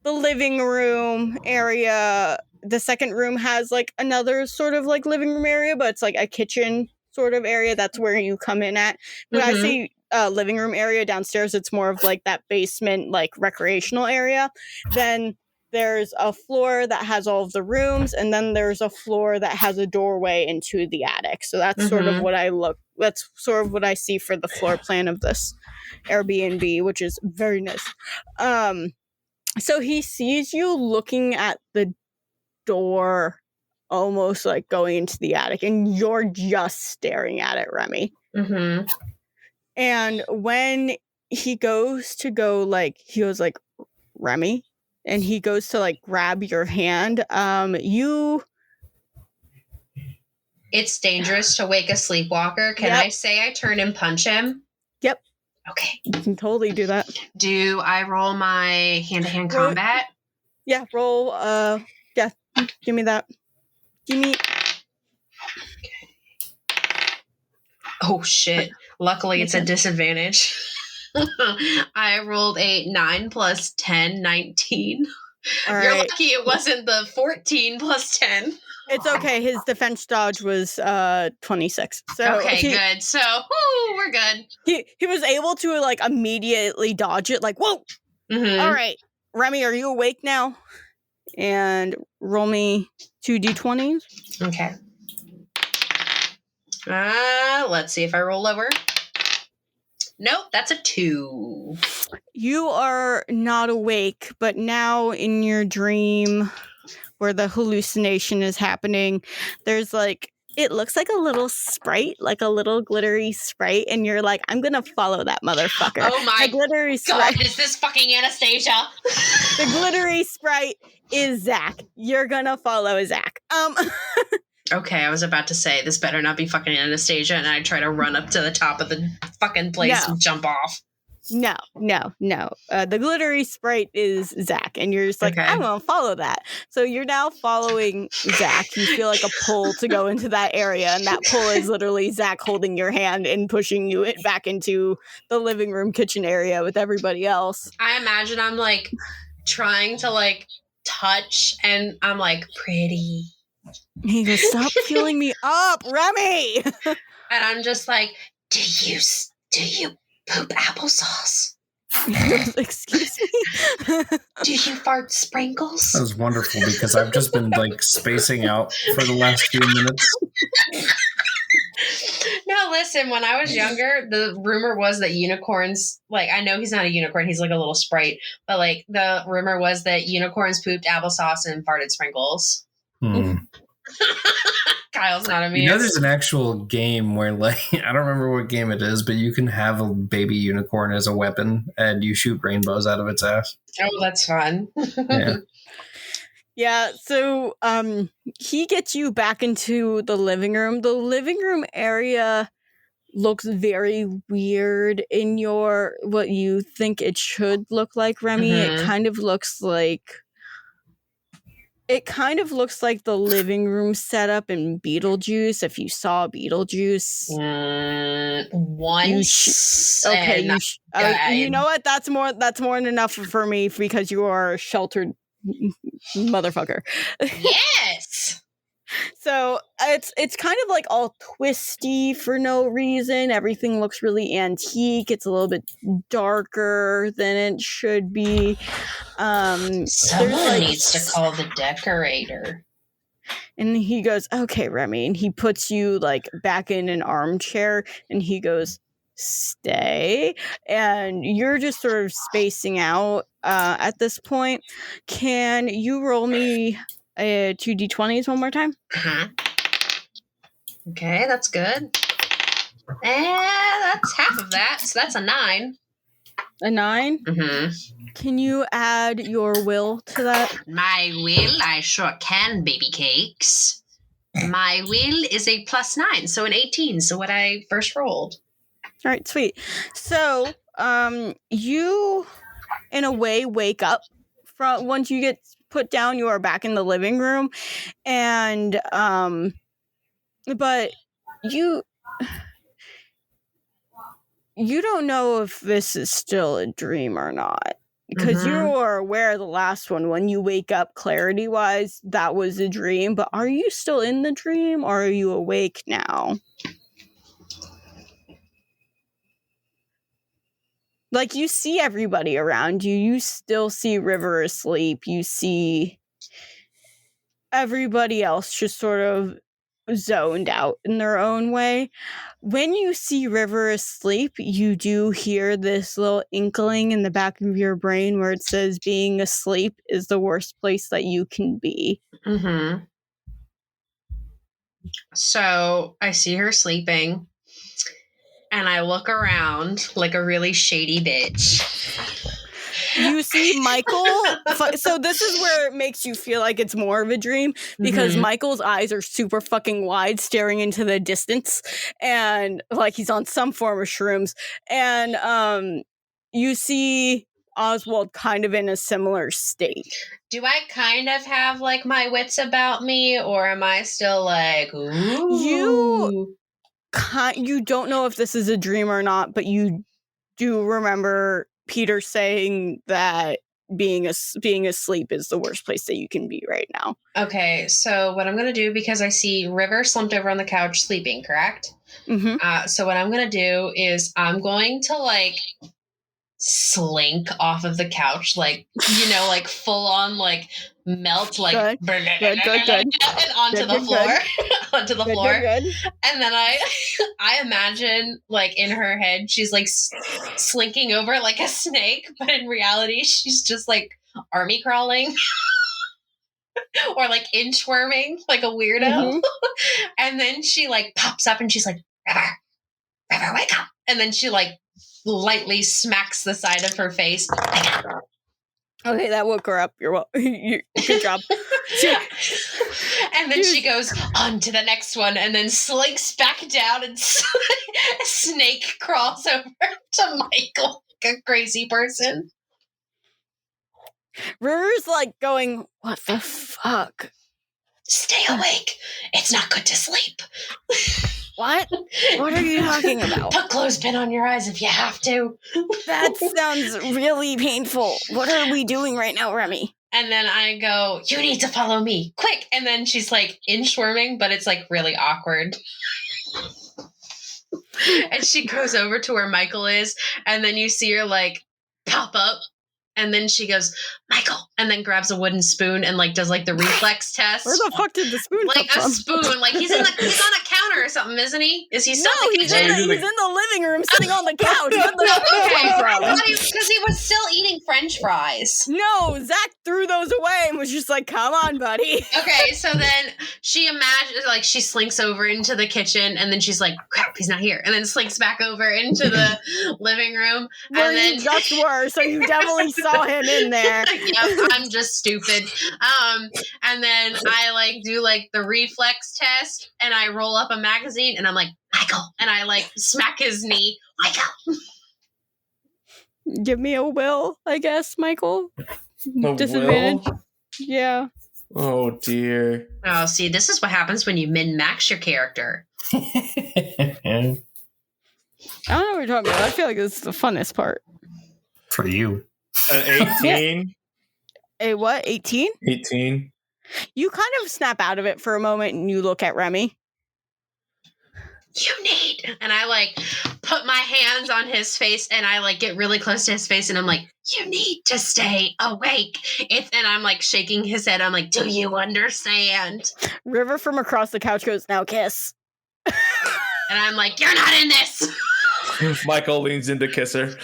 [SPEAKER 4] the living room area. The second room has like another sort of like living room area, but it's like a kitchen sort of area. That's where you come in at. But I say living room area downstairs, it's more of like that basement, like recreational area. Then there's a floor that has all of the rooms, and then there's a floor that has a doorway into the attic. So that's sort of that's sort of what I see for the floor plan of this Airbnb, which is very nice. So he sees you looking at the door, almost like going into the attic, and you're just staring at it, Remy.
[SPEAKER 5] Mm-hmm.
[SPEAKER 4] And when he goes to go, like, he goes like, "Remy," and he goes to like grab your hand.
[SPEAKER 5] It's dangerous to wake a sleepwalker. Can I say I turn and punch him?
[SPEAKER 4] Yep.
[SPEAKER 5] Okay.
[SPEAKER 4] You can totally do that.
[SPEAKER 5] Do I roll my hand-to-hand combat?
[SPEAKER 4] Yeah, roll. Yeah, give me that. Give me.
[SPEAKER 5] Oh, shit. Luckily, it's a disadvantage. I rolled a 9 plus 10, 19.
[SPEAKER 4] All
[SPEAKER 5] You're
[SPEAKER 4] right.
[SPEAKER 5] lucky it wasn't the 14 plus 10.
[SPEAKER 4] It's okay. His defense dodge was 26. So
[SPEAKER 5] okay, good. So, we're good.
[SPEAKER 4] He was able to like immediately dodge it. Like, whoa!
[SPEAKER 5] Mm-hmm.
[SPEAKER 4] All right, Remy, are you awake now? And roll me 2 d20s.
[SPEAKER 5] Okay. Let's see if I roll over. Nope, that's a 2.
[SPEAKER 4] You are not awake, but now in your dream, where the hallucination is happening, there's like, it looks like a little sprite, like a little glittery sprite, and you're like, I'm gonna follow that motherfucker.
[SPEAKER 5] Oh my
[SPEAKER 4] the glittery
[SPEAKER 5] God,
[SPEAKER 4] sprite,
[SPEAKER 5] is this fucking Anastasia?
[SPEAKER 4] the glittery sprite is Zach. You're gonna follow Zach.
[SPEAKER 5] Okay, I was about to say, this better not be fucking Anastasia, and I try to run up to the top of the fucking place and jump off.
[SPEAKER 4] No. The glittery sprite is Zach, and you're just like, I'm gonna follow that. So you're now following Zach. You feel like a pull to go into that area, and that pull is literally Zach holding your hand and pushing you back into the living room kitchen area with everybody else.
[SPEAKER 5] I imagine I'm like trying to like touch, and I'm like, pretty.
[SPEAKER 4] He goes, stop fueling me up, Remy!
[SPEAKER 5] And I'm just like, do you poop applesauce?
[SPEAKER 4] He goes, excuse me?
[SPEAKER 5] Do you fart sprinkles?
[SPEAKER 2] That was wonderful because I've just been like spacing out for the last few minutes.
[SPEAKER 5] No, listen, when I was younger, the rumor was that unicorns, like, I know he's not a unicorn, he's like a little sprite, but like the rumor was that unicorns pooped applesauce and farted sprinkles. Kyle's not amused.
[SPEAKER 2] You know, there's an actual game where, like, I don't remember what game it is, but you can have a baby unicorn as a weapon and you shoot rainbows out of its ass.
[SPEAKER 5] Oh, that's fun.
[SPEAKER 2] Yeah.
[SPEAKER 4] Yeah, so he gets you back into the living room. The living room area looks very weird in your what you think it should look like, Remy.
[SPEAKER 5] Mm-hmm.
[SPEAKER 4] It kind of looks like the living room setup in Beetlejuice. If you saw Beetlejuice,
[SPEAKER 5] once.
[SPEAKER 4] You know what? That's more than enough for me because you are a sheltered motherfucker.
[SPEAKER 5] Yes.
[SPEAKER 4] So it's kind of like all twisty for no reason. Everything looks really antique. It's a little bit darker than it should be.
[SPEAKER 5] Someone needs to call the decorator.
[SPEAKER 4] And he goes, okay, Remy. And he puts you like back in an armchair and he goes, stay. And you're just sort of spacing out at this point. Can you roll me 2d20s one more time?
[SPEAKER 5] Uh-huh. Okay, that's good. That's half of that, so that's a 9.
[SPEAKER 4] A 9?
[SPEAKER 5] Mm-hmm.
[SPEAKER 4] Can you add your will to that?
[SPEAKER 5] My will, I sure can, baby cakes. My will is a +9, so an 18, so what I first rolled.
[SPEAKER 4] All right, sweet. So, you, in a way, wake up from once you get put down. You are back in the living room, and but you don't know if this is still a dream or not. Because you are aware the last one, when you wake up clarity-wise, that was a dream. But are you still in the dream, or are you awake now? Like, you see everybody around you. You still see River asleep. You see everybody else just sort of zoned out in their own way. When you see River asleep, you do hear this little inkling in the back of your brain where it says being asleep is the worst place that you can be.
[SPEAKER 5] Mm-hmm. So I see her sleeping, and I look around like a really shady bitch.
[SPEAKER 4] You see Michael. So this is where it makes you feel like it's more of a dream, because Michael's eyes are super fucking wide, staring into the distance, and like he's on some form of shrooms. And you see Oswald kind of in a similar state.
[SPEAKER 5] Do I kind of have like my wits about me, or am I still like, ooh?
[SPEAKER 4] You don't know if this is a dream or not, but you do remember Peter saying that being asleep is the worst place that you can be right now.
[SPEAKER 5] Okay, so what I'm going to do, because I see River slumped over on the couch sleeping, correct?
[SPEAKER 4] Mm-hmm.
[SPEAKER 5] So what I'm going to do is I'm going to like slink off of the couch, like, you know, like full on like melt, like
[SPEAKER 4] good.
[SPEAKER 5] and onto the floor. Onto the floor.
[SPEAKER 4] Good.
[SPEAKER 5] And then I imagine like in her head she's like slinking over like a snake, but in reality she's just like army crawling or like inchworming like a weirdo. And then she like pops up and she's like, River, wake up. And then she like lightly smacks the side of her face.
[SPEAKER 4] Okay, that woke her up. You're well. Good job.
[SPEAKER 5] And then she goes on to the next one, and then slinks back down, and a snake crawls over to Michael like a crazy person.
[SPEAKER 4] River's like going, what the fuck?
[SPEAKER 5] Stay awake. It's not good to sleep.
[SPEAKER 4] What? What are you talking about?
[SPEAKER 5] Put clothespin on your eyes if you have to.
[SPEAKER 4] That sounds really painful. What are we doing right now, Remy?
[SPEAKER 5] And then I go, you need to follow me, quick. And then she's like inchworming, but it's like really awkward. And she goes over to where Michael is, and then you see her like pop up. And then she goes, Michael, and then grabs a wooden spoon and like does like the reflex test.
[SPEAKER 4] Where the fuck did the spoon
[SPEAKER 5] like
[SPEAKER 4] come
[SPEAKER 5] a
[SPEAKER 4] from?
[SPEAKER 5] Spoon. Like he's on a counter or something, isn't he? Is he still in the kitchen?
[SPEAKER 4] He's in the living room sitting on the couch. Where the spoon come from?
[SPEAKER 5] Because he was still eating French fries.
[SPEAKER 4] No, Zach threw those away and was just like, come on, buddy.
[SPEAKER 5] Okay, so then she imagines, like, she slinks over into the kitchen, and then she's like, crap, he's not here. And then slinks back over into the living room.
[SPEAKER 4] Where
[SPEAKER 5] and then
[SPEAKER 4] you just were, so you definitely saw him in there.
[SPEAKER 5] Yep, I'm just stupid. And then I like do like the reflex test, and I roll up a magazine, and I'm like, Michael, and I like smack his knee. Michael.
[SPEAKER 4] Give me a will, I guess, Michael.
[SPEAKER 6] A
[SPEAKER 4] Disadvantage.
[SPEAKER 6] will?
[SPEAKER 4] Yeah.
[SPEAKER 6] Oh dear.
[SPEAKER 5] Oh, see, this is what happens when you min-max your character.
[SPEAKER 4] I don't know what you're talking about. I feel like this is the funnest part.
[SPEAKER 2] For you.
[SPEAKER 6] An 18?
[SPEAKER 4] A what? 18?
[SPEAKER 6] 18.
[SPEAKER 4] You kind of snap out of it for a moment and you look at Remy.
[SPEAKER 5] You need, and I like put my hands on his face and I like get really close to his face and I'm like, you need to stay awake. And I'm like shaking his head. I'm like, do you understand?
[SPEAKER 4] River from across the couch goes, now kiss.
[SPEAKER 5] And I'm like, you're not in this.
[SPEAKER 6] Michael leans in to kiss her.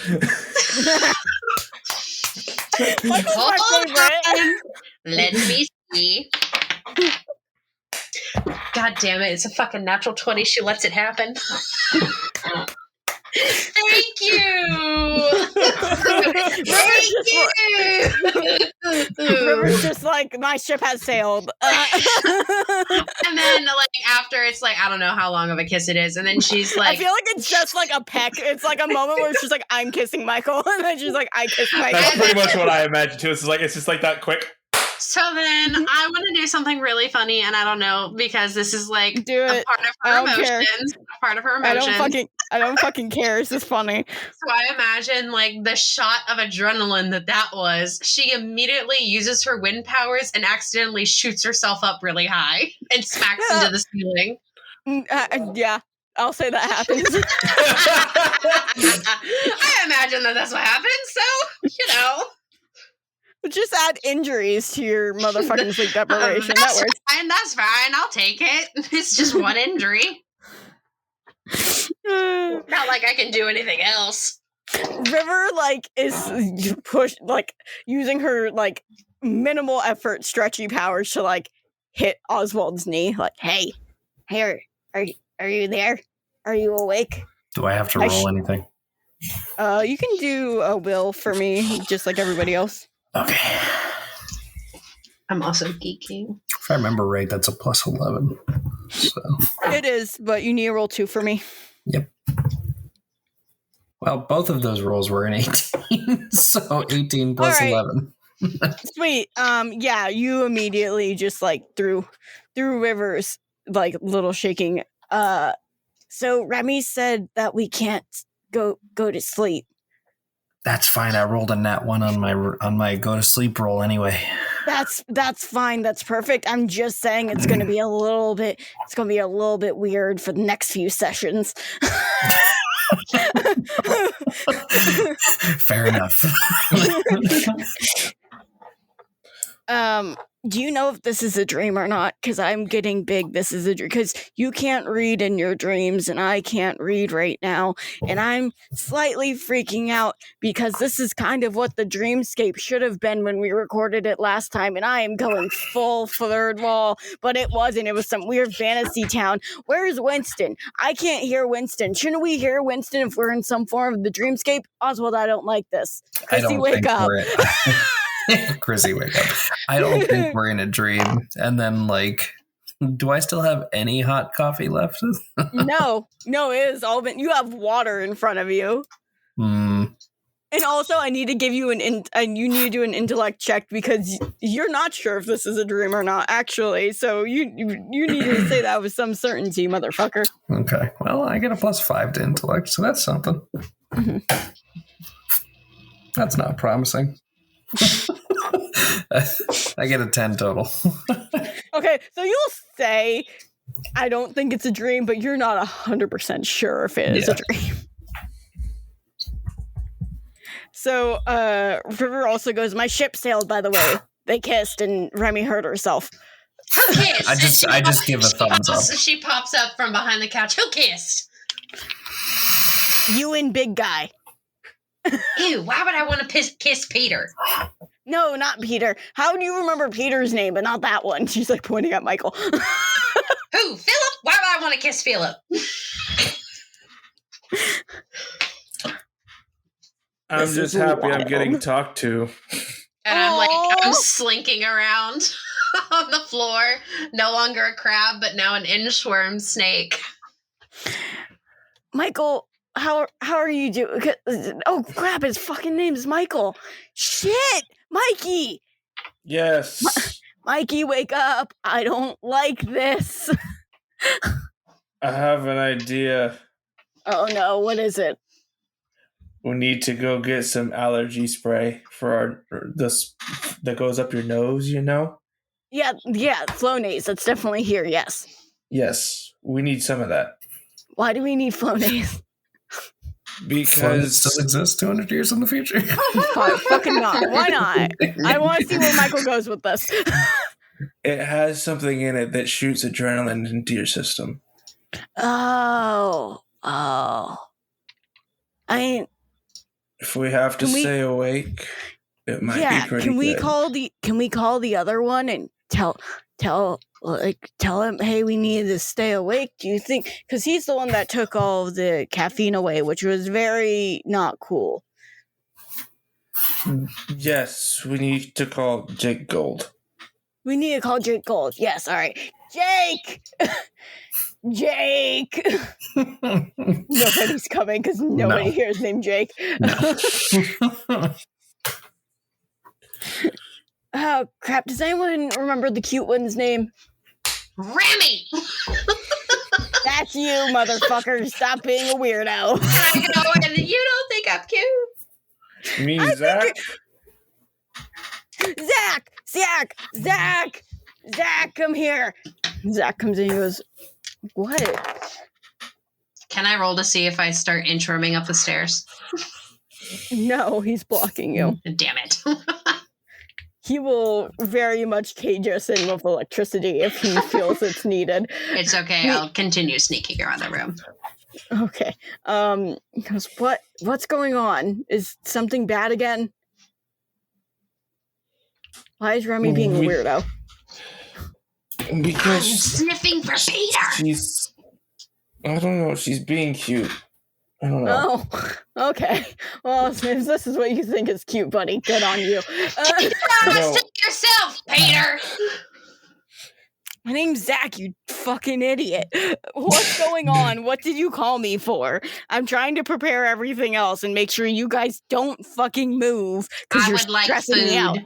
[SPEAKER 4] Michael's my favorite.
[SPEAKER 5] Let me see. God damn it, it's a fucking natural 20. She lets it happen. Thank you!
[SPEAKER 4] River's just like, my ship has sailed.
[SPEAKER 5] And then, like, after it's like, I don't know how long of a kiss it is. And then she's like,
[SPEAKER 4] I feel like it's just like a peck. It's like a moment where she's like, I'm kissing Michael. And then she's like, I kiss Michael.
[SPEAKER 6] That's pretty much what I imagine too. It's just like that quick.
[SPEAKER 5] So then I want to do something really funny, and I don't know, because this is like
[SPEAKER 4] Do
[SPEAKER 5] a
[SPEAKER 4] it.
[SPEAKER 5] part of
[SPEAKER 4] I
[SPEAKER 5] her
[SPEAKER 4] don't care.
[SPEAKER 5] emotions. A part of her emotions.
[SPEAKER 4] I don't fucking care. It's just funny.
[SPEAKER 5] So I imagine like the shot of adrenaline that was. She immediately uses her wind powers and accidentally shoots herself up really high and smacks into the ceiling.
[SPEAKER 4] Yeah, I'll say that happens.
[SPEAKER 5] I imagine that's what happens. So, you know.
[SPEAKER 4] Just add injuries to your motherfucking sleep deprivation. That works.
[SPEAKER 5] Fine, that's fine. I'll take it. It's just one injury. Not like I can do anything else.
[SPEAKER 4] River, like, is pushed, like, using her, like, minimal effort stretchy powers to, like, hit Oswald's knee. Like, hey, are you there? Are you awake?
[SPEAKER 2] Do I have to roll anything?
[SPEAKER 4] You can do a will for me, just like everybody else.
[SPEAKER 2] Okay.
[SPEAKER 5] I'm also geeking.
[SPEAKER 2] If I remember right, that's a plus 11. So.
[SPEAKER 4] It is, but you need to roll 2 for me.
[SPEAKER 2] Yep. Well, both of those rolls were an 18, so 18 plus 11.
[SPEAKER 4] Sweet. Yeah, you immediately just like through River's like little shaking. So Remy said that we can't go to sleep.
[SPEAKER 2] That's fine. I rolled a nat 1 on my go to sleep roll anyway.
[SPEAKER 4] That's fine. That's perfect. I'm just saying it's going to be a little bit weird for the next few sessions.
[SPEAKER 2] Fair enough.
[SPEAKER 4] Do you know if this is a dream or not? Because I'm getting big. This is a dream. Because you can't read in your dreams, and I can't read right now. And I'm slightly freaking out because this is kind of what the dreamscape should have been when we recorded it last time. And I am going full third wall, but it wasn't. It was some weird fantasy town. Where's Winston? I can't hear Winston. Shouldn't we hear Winston if we're in some form of the dreamscape? Oswald, I don't like this. Chrissy, wake up.
[SPEAKER 2] Chrissy, wake up. I don't think we're in a dream. And then, like, do I still have any hot coffee left?
[SPEAKER 4] No, it is all been. You have water in front of you.
[SPEAKER 2] And
[SPEAKER 4] also, I need to give you you need to do an intellect check because you're not sure if this is a dream or not, actually. So you need to say that with some certainty, motherfucker.
[SPEAKER 2] Okay. Well, I get a plus 5 to intellect, so that's something. Mm-hmm. That's not promising. I get a 10 total.
[SPEAKER 4] Okay, so you'll say, I don't think it's a dream, but you're not 100% sure if it is a dream. So, River also goes, my ship sailed, by the way. They kissed and Remy hurt herself.
[SPEAKER 5] Who kissed?
[SPEAKER 2] I just give a thumbs up.
[SPEAKER 5] She pops up from behind the couch. Who kissed?
[SPEAKER 4] You and big guy.
[SPEAKER 5] Ew, why would I want to kiss Peter?
[SPEAKER 4] No, not Peter. How do you remember Peter's name, but not that one? She's like pointing at Michael.
[SPEAKER 5] Who? Philip? Why would I want to kiss Philip?
[SPEAKER 6] I'm just happy I'm getting talked to.
[SPEAKER 5] And I'm slinking around on the floor. No longer a crab, but now an inchworm snake.
[SPEAKER 4] Michael, how are you doing? Oh crap, his fucking name is Michael. Shit, Mikey.
[SPEAKER 6] Yes.
[SPEAKER 4] Mikey, wake up. I don't like this.
[SPEAKER 6] I have an idea.
[SPEAKER 4] Oh no, what is it?
[SPEAKER 6] We need to go get some allergy spray for that goes up your nose, you know?
[SPEAKER 4] Yeah, Flonase. That's definitely here, yes.
[SPEAKER 6] Yes, we need some of that.
[SPEAKER 4] Why do we need Flonase?
[SPEAKER 2] Because still
[SPEAKER 6] Because
[SPEAKER 2] exists 200 years in the future.
[SPEAKER 4] Fucking not. Why not? I want to see where Michael goes with this.
[SPEAKER 6] it has something in it that shoots adrenaline into your system.
[SPEAKER 4] Oh.
[SPEAKER 6] If we have to stay awake, it might be pretty
[SPEAKER 4] can we
[SPEAKER 6] good.
[SPEAKER 4] Can we call the other one and tell him, hey, we need to stay awake? Do you think? Because he's the one that took all of the caffeine away, which was very not cool.
[SPEAKER 6] Yes, we need to call Jake Gold.
[SPEAKER 4] We need to call Jake Gold. Yes, all right. Jake! Jake! Nobody's coming because nobody here is named Jake. Oh, crap. Does anyone remember the cute one's name?
[SPEAKER 5] Remy!
[SPEAKER 4] That's you, motherfucker. Stop being a weirdo.
[SPEAKER 5] I know, and you don't think I'm cute?
[SPEAKER 6] You mean Zach?
[SPEAKER 4] Zach, come here. Zach comes in and goes, what?
[SPEAKER 5] Can I roll to see if I start inchworming up the stairs?
[SPEAKER 4] No, he's blocking you.
[SPEAKER 5] Damn it.
[SPEAKER 4] He will very much cage us in with electricity if he feels it's needed.
[SPEAKER 5] It's okay. I'll continue sneaking around the room.
[SPEAKER 4] Okay. He goes, what's going on? Is something bad again? Why is Remy being a weirdo?
[SPEAKER 6] Because
[SPEAKER 5] I'm sniffing for Peter.
[SPEAKER 6] I don't know. She's being cute. I don't know.
[SPEAKER 4] Oh, okay. Well, if this is what you think is cute, buddy, good on you.
[SPEAKER 5] Yourself, Peter.
[SPEAKER 4] My name's Zach, you fucking idiot. What's going on? What did you call me for? I'm trying to prepare everything else and make sure you guys don't fucking move because you're stressing me out.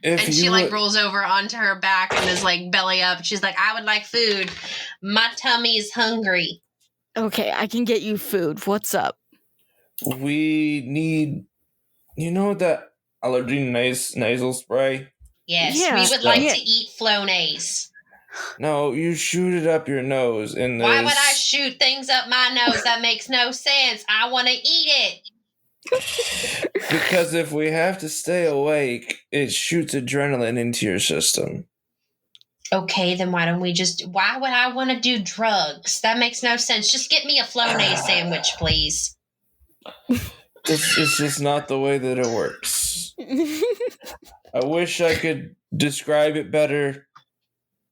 [SPEAKER 5] And she rolls over onto her back and is like belly up. She's like, I would like food. My tummy's hungry.
[SPEAKER 4] Okay, I can get you food. What's up?
[SPEAKER 6] We need, that allergy nasal spray?
[SPEAKER 5] Yes, we would like to eat Flonase.
[SPEAKER 6] No, you shoot it up your nose.
[SPEAKER 5] Why would I shoot things up my nose? That makes no sense. I want to eat it.
[SPEAKER 6] Because if we have to stay awake, it shoots adrenaline into your system.
[SPEAKER 5] Okay, then why would I want to do drugs? That makes no sense. Just get me a Flonase sandwich, please.
[SPEAKER 6] It's just not the way that it works. I wish I could describe it better,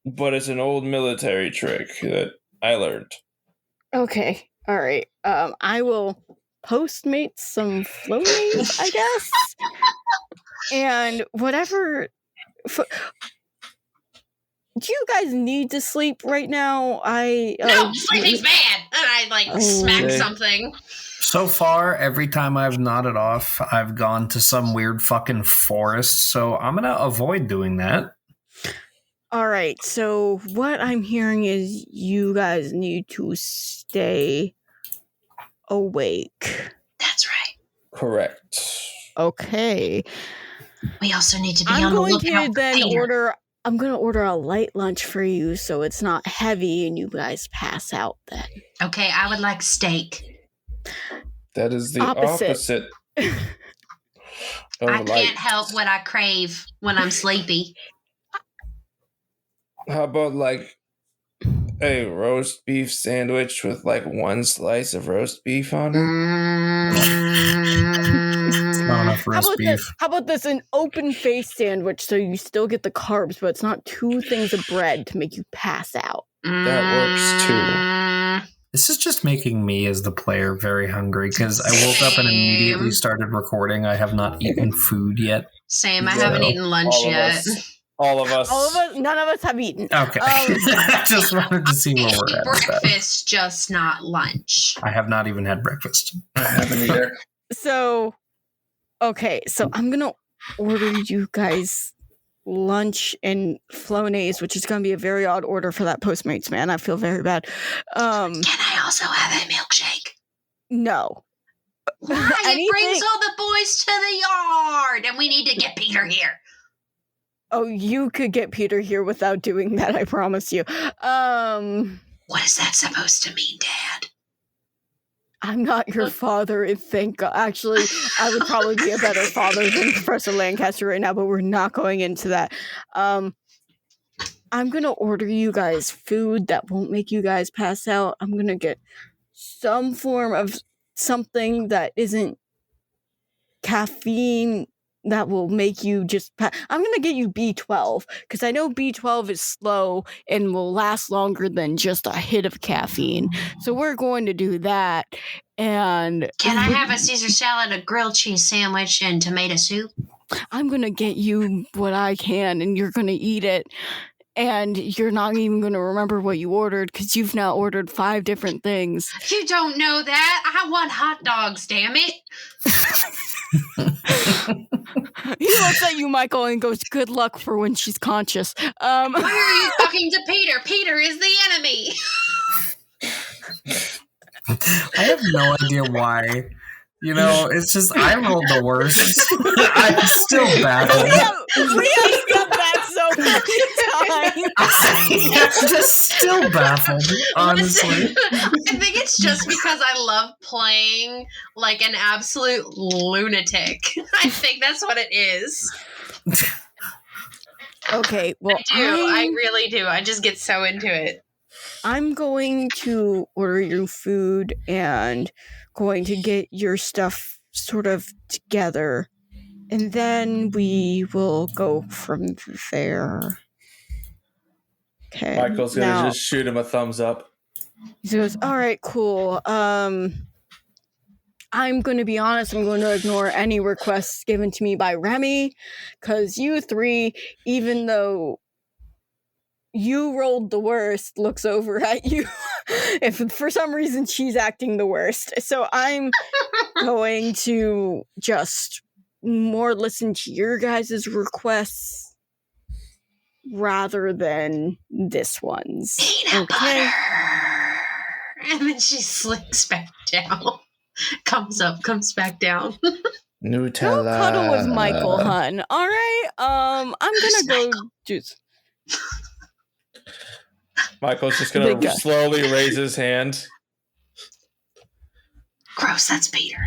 [SPEAKER 6] but it's an old military trick that I learned.
[SPEAKER 4] Okay, all right. I will Postmate some Flonase, I guess. And whatever. Do you guys need to sleep right now?
[SPEAKER 5] No, sleeping's bad. And I smack something.
[SPEAKER 2] So far, every time I've nodded off, I've gone to some weird fucking forest. So I'm gonna avoid doing that.
[SPEAKER 4] All right. So what I'm hearing is you guys need to stay awake.
[SPEAKER 5] That's right.
[SPEAKER 6] Correct.
[SPEAKER 4] Okay.
[SPEAKER 5] We also need to be on the lookout for Peter.
[SPEAKER 4] I'm going to order a light lunch for you so it's not heavy and you guys pass out then.
[SPEAKER 5] Okay, I would like steak.
[SPEAKER 6] That is the opposite.
[SPEAKER 5] I can't help what I crave when I'm sleepy.
[SPEAKER 6] How about a roast beef sandwich with one slice of roast beef on it?
[SPEAKER 2] It's not enough roast beef.
[SPEAKER 4] How about this? An open face sandwich so you still get the carbs, but it's not two things of bread to make you pass out.
[SPEAKER 6] That works too.
[SPEAKER 2] This is just making me as the player very hungry because I woke up and immediately started recording. I have not eaten food yet.
[SPEAKER 5] Same. I haven't eaten lunch yet.
[SPEAKER 6] All of us.
[SPEAKER 4] None of us have eaten.
[SPEAKER 2] Okay. I just wanted to see where we're at.
[SPEAKER 5] Breakfast, just not lunch.
[SPEAKER 2] I have not even had breakfast.
[SPEAKER 6] I haven't either.
[SPEAKER 4] So I'm going to order you guys lunch and Flonase, which is going to be a very odd order for that Postmates man. I feel very bad.
[SPEAKER 5] Can I also have a milkshake?
[SPEAKER 4] No.
[SPEAKER 5] Why? It brings all the boys to the yard, and we need to get Peter here.
[SPEAKER 4] Oh, you could get Peter here without doing that, I promise you.
[SPEAKER 5] What is that supposed to mean, Dad?
[SPEAKER 4] I'm not your father, and thank God. Actually, I would probably be a better father than Professor Lancaster right now, but we're not going into that. I'm gonna order you guys food that won't make you guys pass out. I'm gonna get some form of something that isn't caffeine that will make you just I'm gonna get you B12 because I know B12 is slow and will last longer than just a hit of caffeine, so we're going to do that. And
[SPEAKER 5] can I have a Caesar salad, a grilled cheese sandwich, and tomato soup?
[SPEAKER 4] I'm gonna get you what I can, and you're gonna eat it, and you're not even gonna remember what you ordered because you've now ordered 5 different things.
[SPEAKER 5] You don't know that. I want hot dogs, damn it.
[SPEAKER 4] He looks at you, Michael, and goes, "Good luck for when she's conscious."
[SPEAKER 5] Why are you talking to Peter? Peter is the enemy.
[SPEAKER 2] I have no idea why. You know, it's just I rolled the worst. I'm still baffled.
[SPEAKER 4] We have said that so many times.
[SPEAKER 2] I'm just still baffled, honestly.
[SPEAKER 5] Listen, I think it's just because I love playing like an absolute lunatic. I think that's what it is.
[SPEAKER 4] Okay, well,
[SPEAKER 5] I really do. I just get so into it.
[SPEAKER 4] I'm going to order you food and going to get your stuff sort of together, and then we will go from there. Okay.
[SPEAKER 6] Michael's gonna just shoot him a thumbs up.
[SPEAKER 4] He goes, "All right, cool. I'm going to be honest. I'm going to ignore any requests given to me by Remy, because you 3, even though you rolled the worst, looks over at you if for some reason she's acting the worst. So I'm going to just more listen to your guys' requests rather than this one's."
[SPEAKER 5] Peanut butter. And then she slinks back down. Comes up, comes back down.
[SPEAKER 6] Nutella.
[SPEAKER 4] Go cuddle with Michael, hun. All right. I'm gonna go juice.
[SPEAKER 6] Michael's just gonna slowly raise his hand.
[SPEAKER 5] Gross, that's Peter.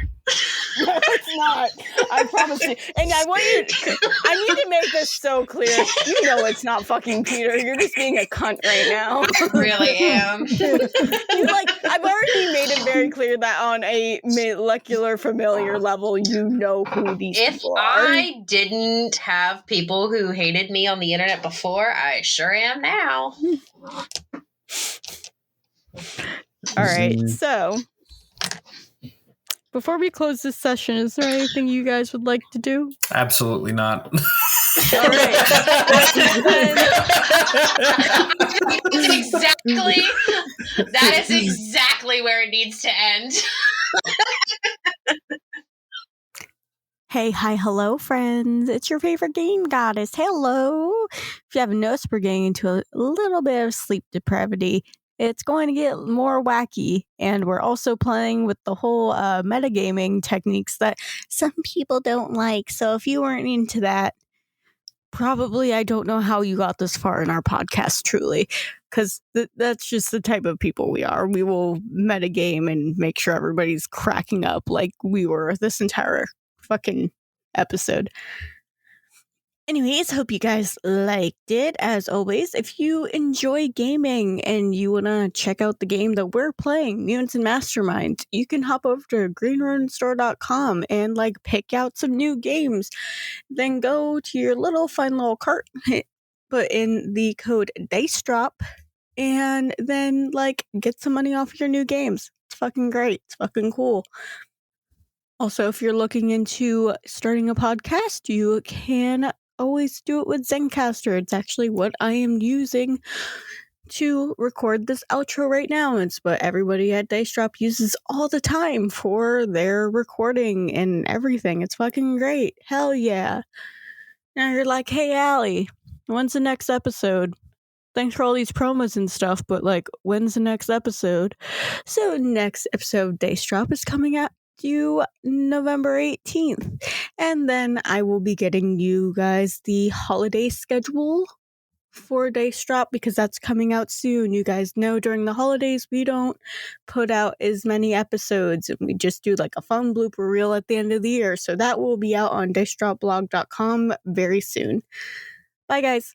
[SPEAKER 4] No, it's not. I promise you. And I need to make this so clear. You know it's not fucking Peter. You're just being a cunt right now.
[SPEAKER 5] I really am.
[SPEAKER 4] I've already made it very clear that on a molecular familiar level, you know who these people are.
[SPEAKER 5] If I didn't have people who hated me on the internet before, I sure am now.
[SPEAKER 4] All right, so before we close this session, is there anything you guys would like to do?
[SPEAKER 2] Absolutely not.
[SPEAKER 4] All right.
[SPEAKER 5] That is exactly where it needs to end.
[SPEAKER 4] Hey, hi, hello, friends. It's your favorite game goddess. Hello. If you haven't noticed, we're getting into a little bit of sleep depravity. It's going to get more wacky, and we're also playing with the whole metagaming techniques that some people don't like. So if you weren't into that, probably I don't know how you got this far in our podcast, truly, because that's just the type of people we are. We will metagame and make sure everybody's cracking up like we were this entire fucking episode. Anyways, hope you guys liked it. As always, if you enjoy gaming and you want to check out the game that we're playing, Mutants and Mastermind, you can hop over to greenrunstore.com and pick out some new games. Then go to your fun little cart, put in the code DICEDROP, and then get some money off your new games. It's fucking great. It's fucking cool. Also, if you're looking into starting a podcast, you can always do it with Zencastr. It's actually what I am using to record this outro right now. It's what everybody at Dice Drop uses all the time for their recording and everything. It's fucking great. Hell yeah. Now you're like, "Hey, Allie, when's the next episode? Thanks for all these promos and stuff, but when's the next episode?" So next episode of Dice Drop is coming out due November 18th. And then I will be getting you guys the holiday schedule for Dice Drop because that's coming out soon. You guys know during the holidays we don't put out as many episodes and we just do like a fun blooper reel at the end of the year. So that will be out on dicedropblog.com very soon. Bye guys.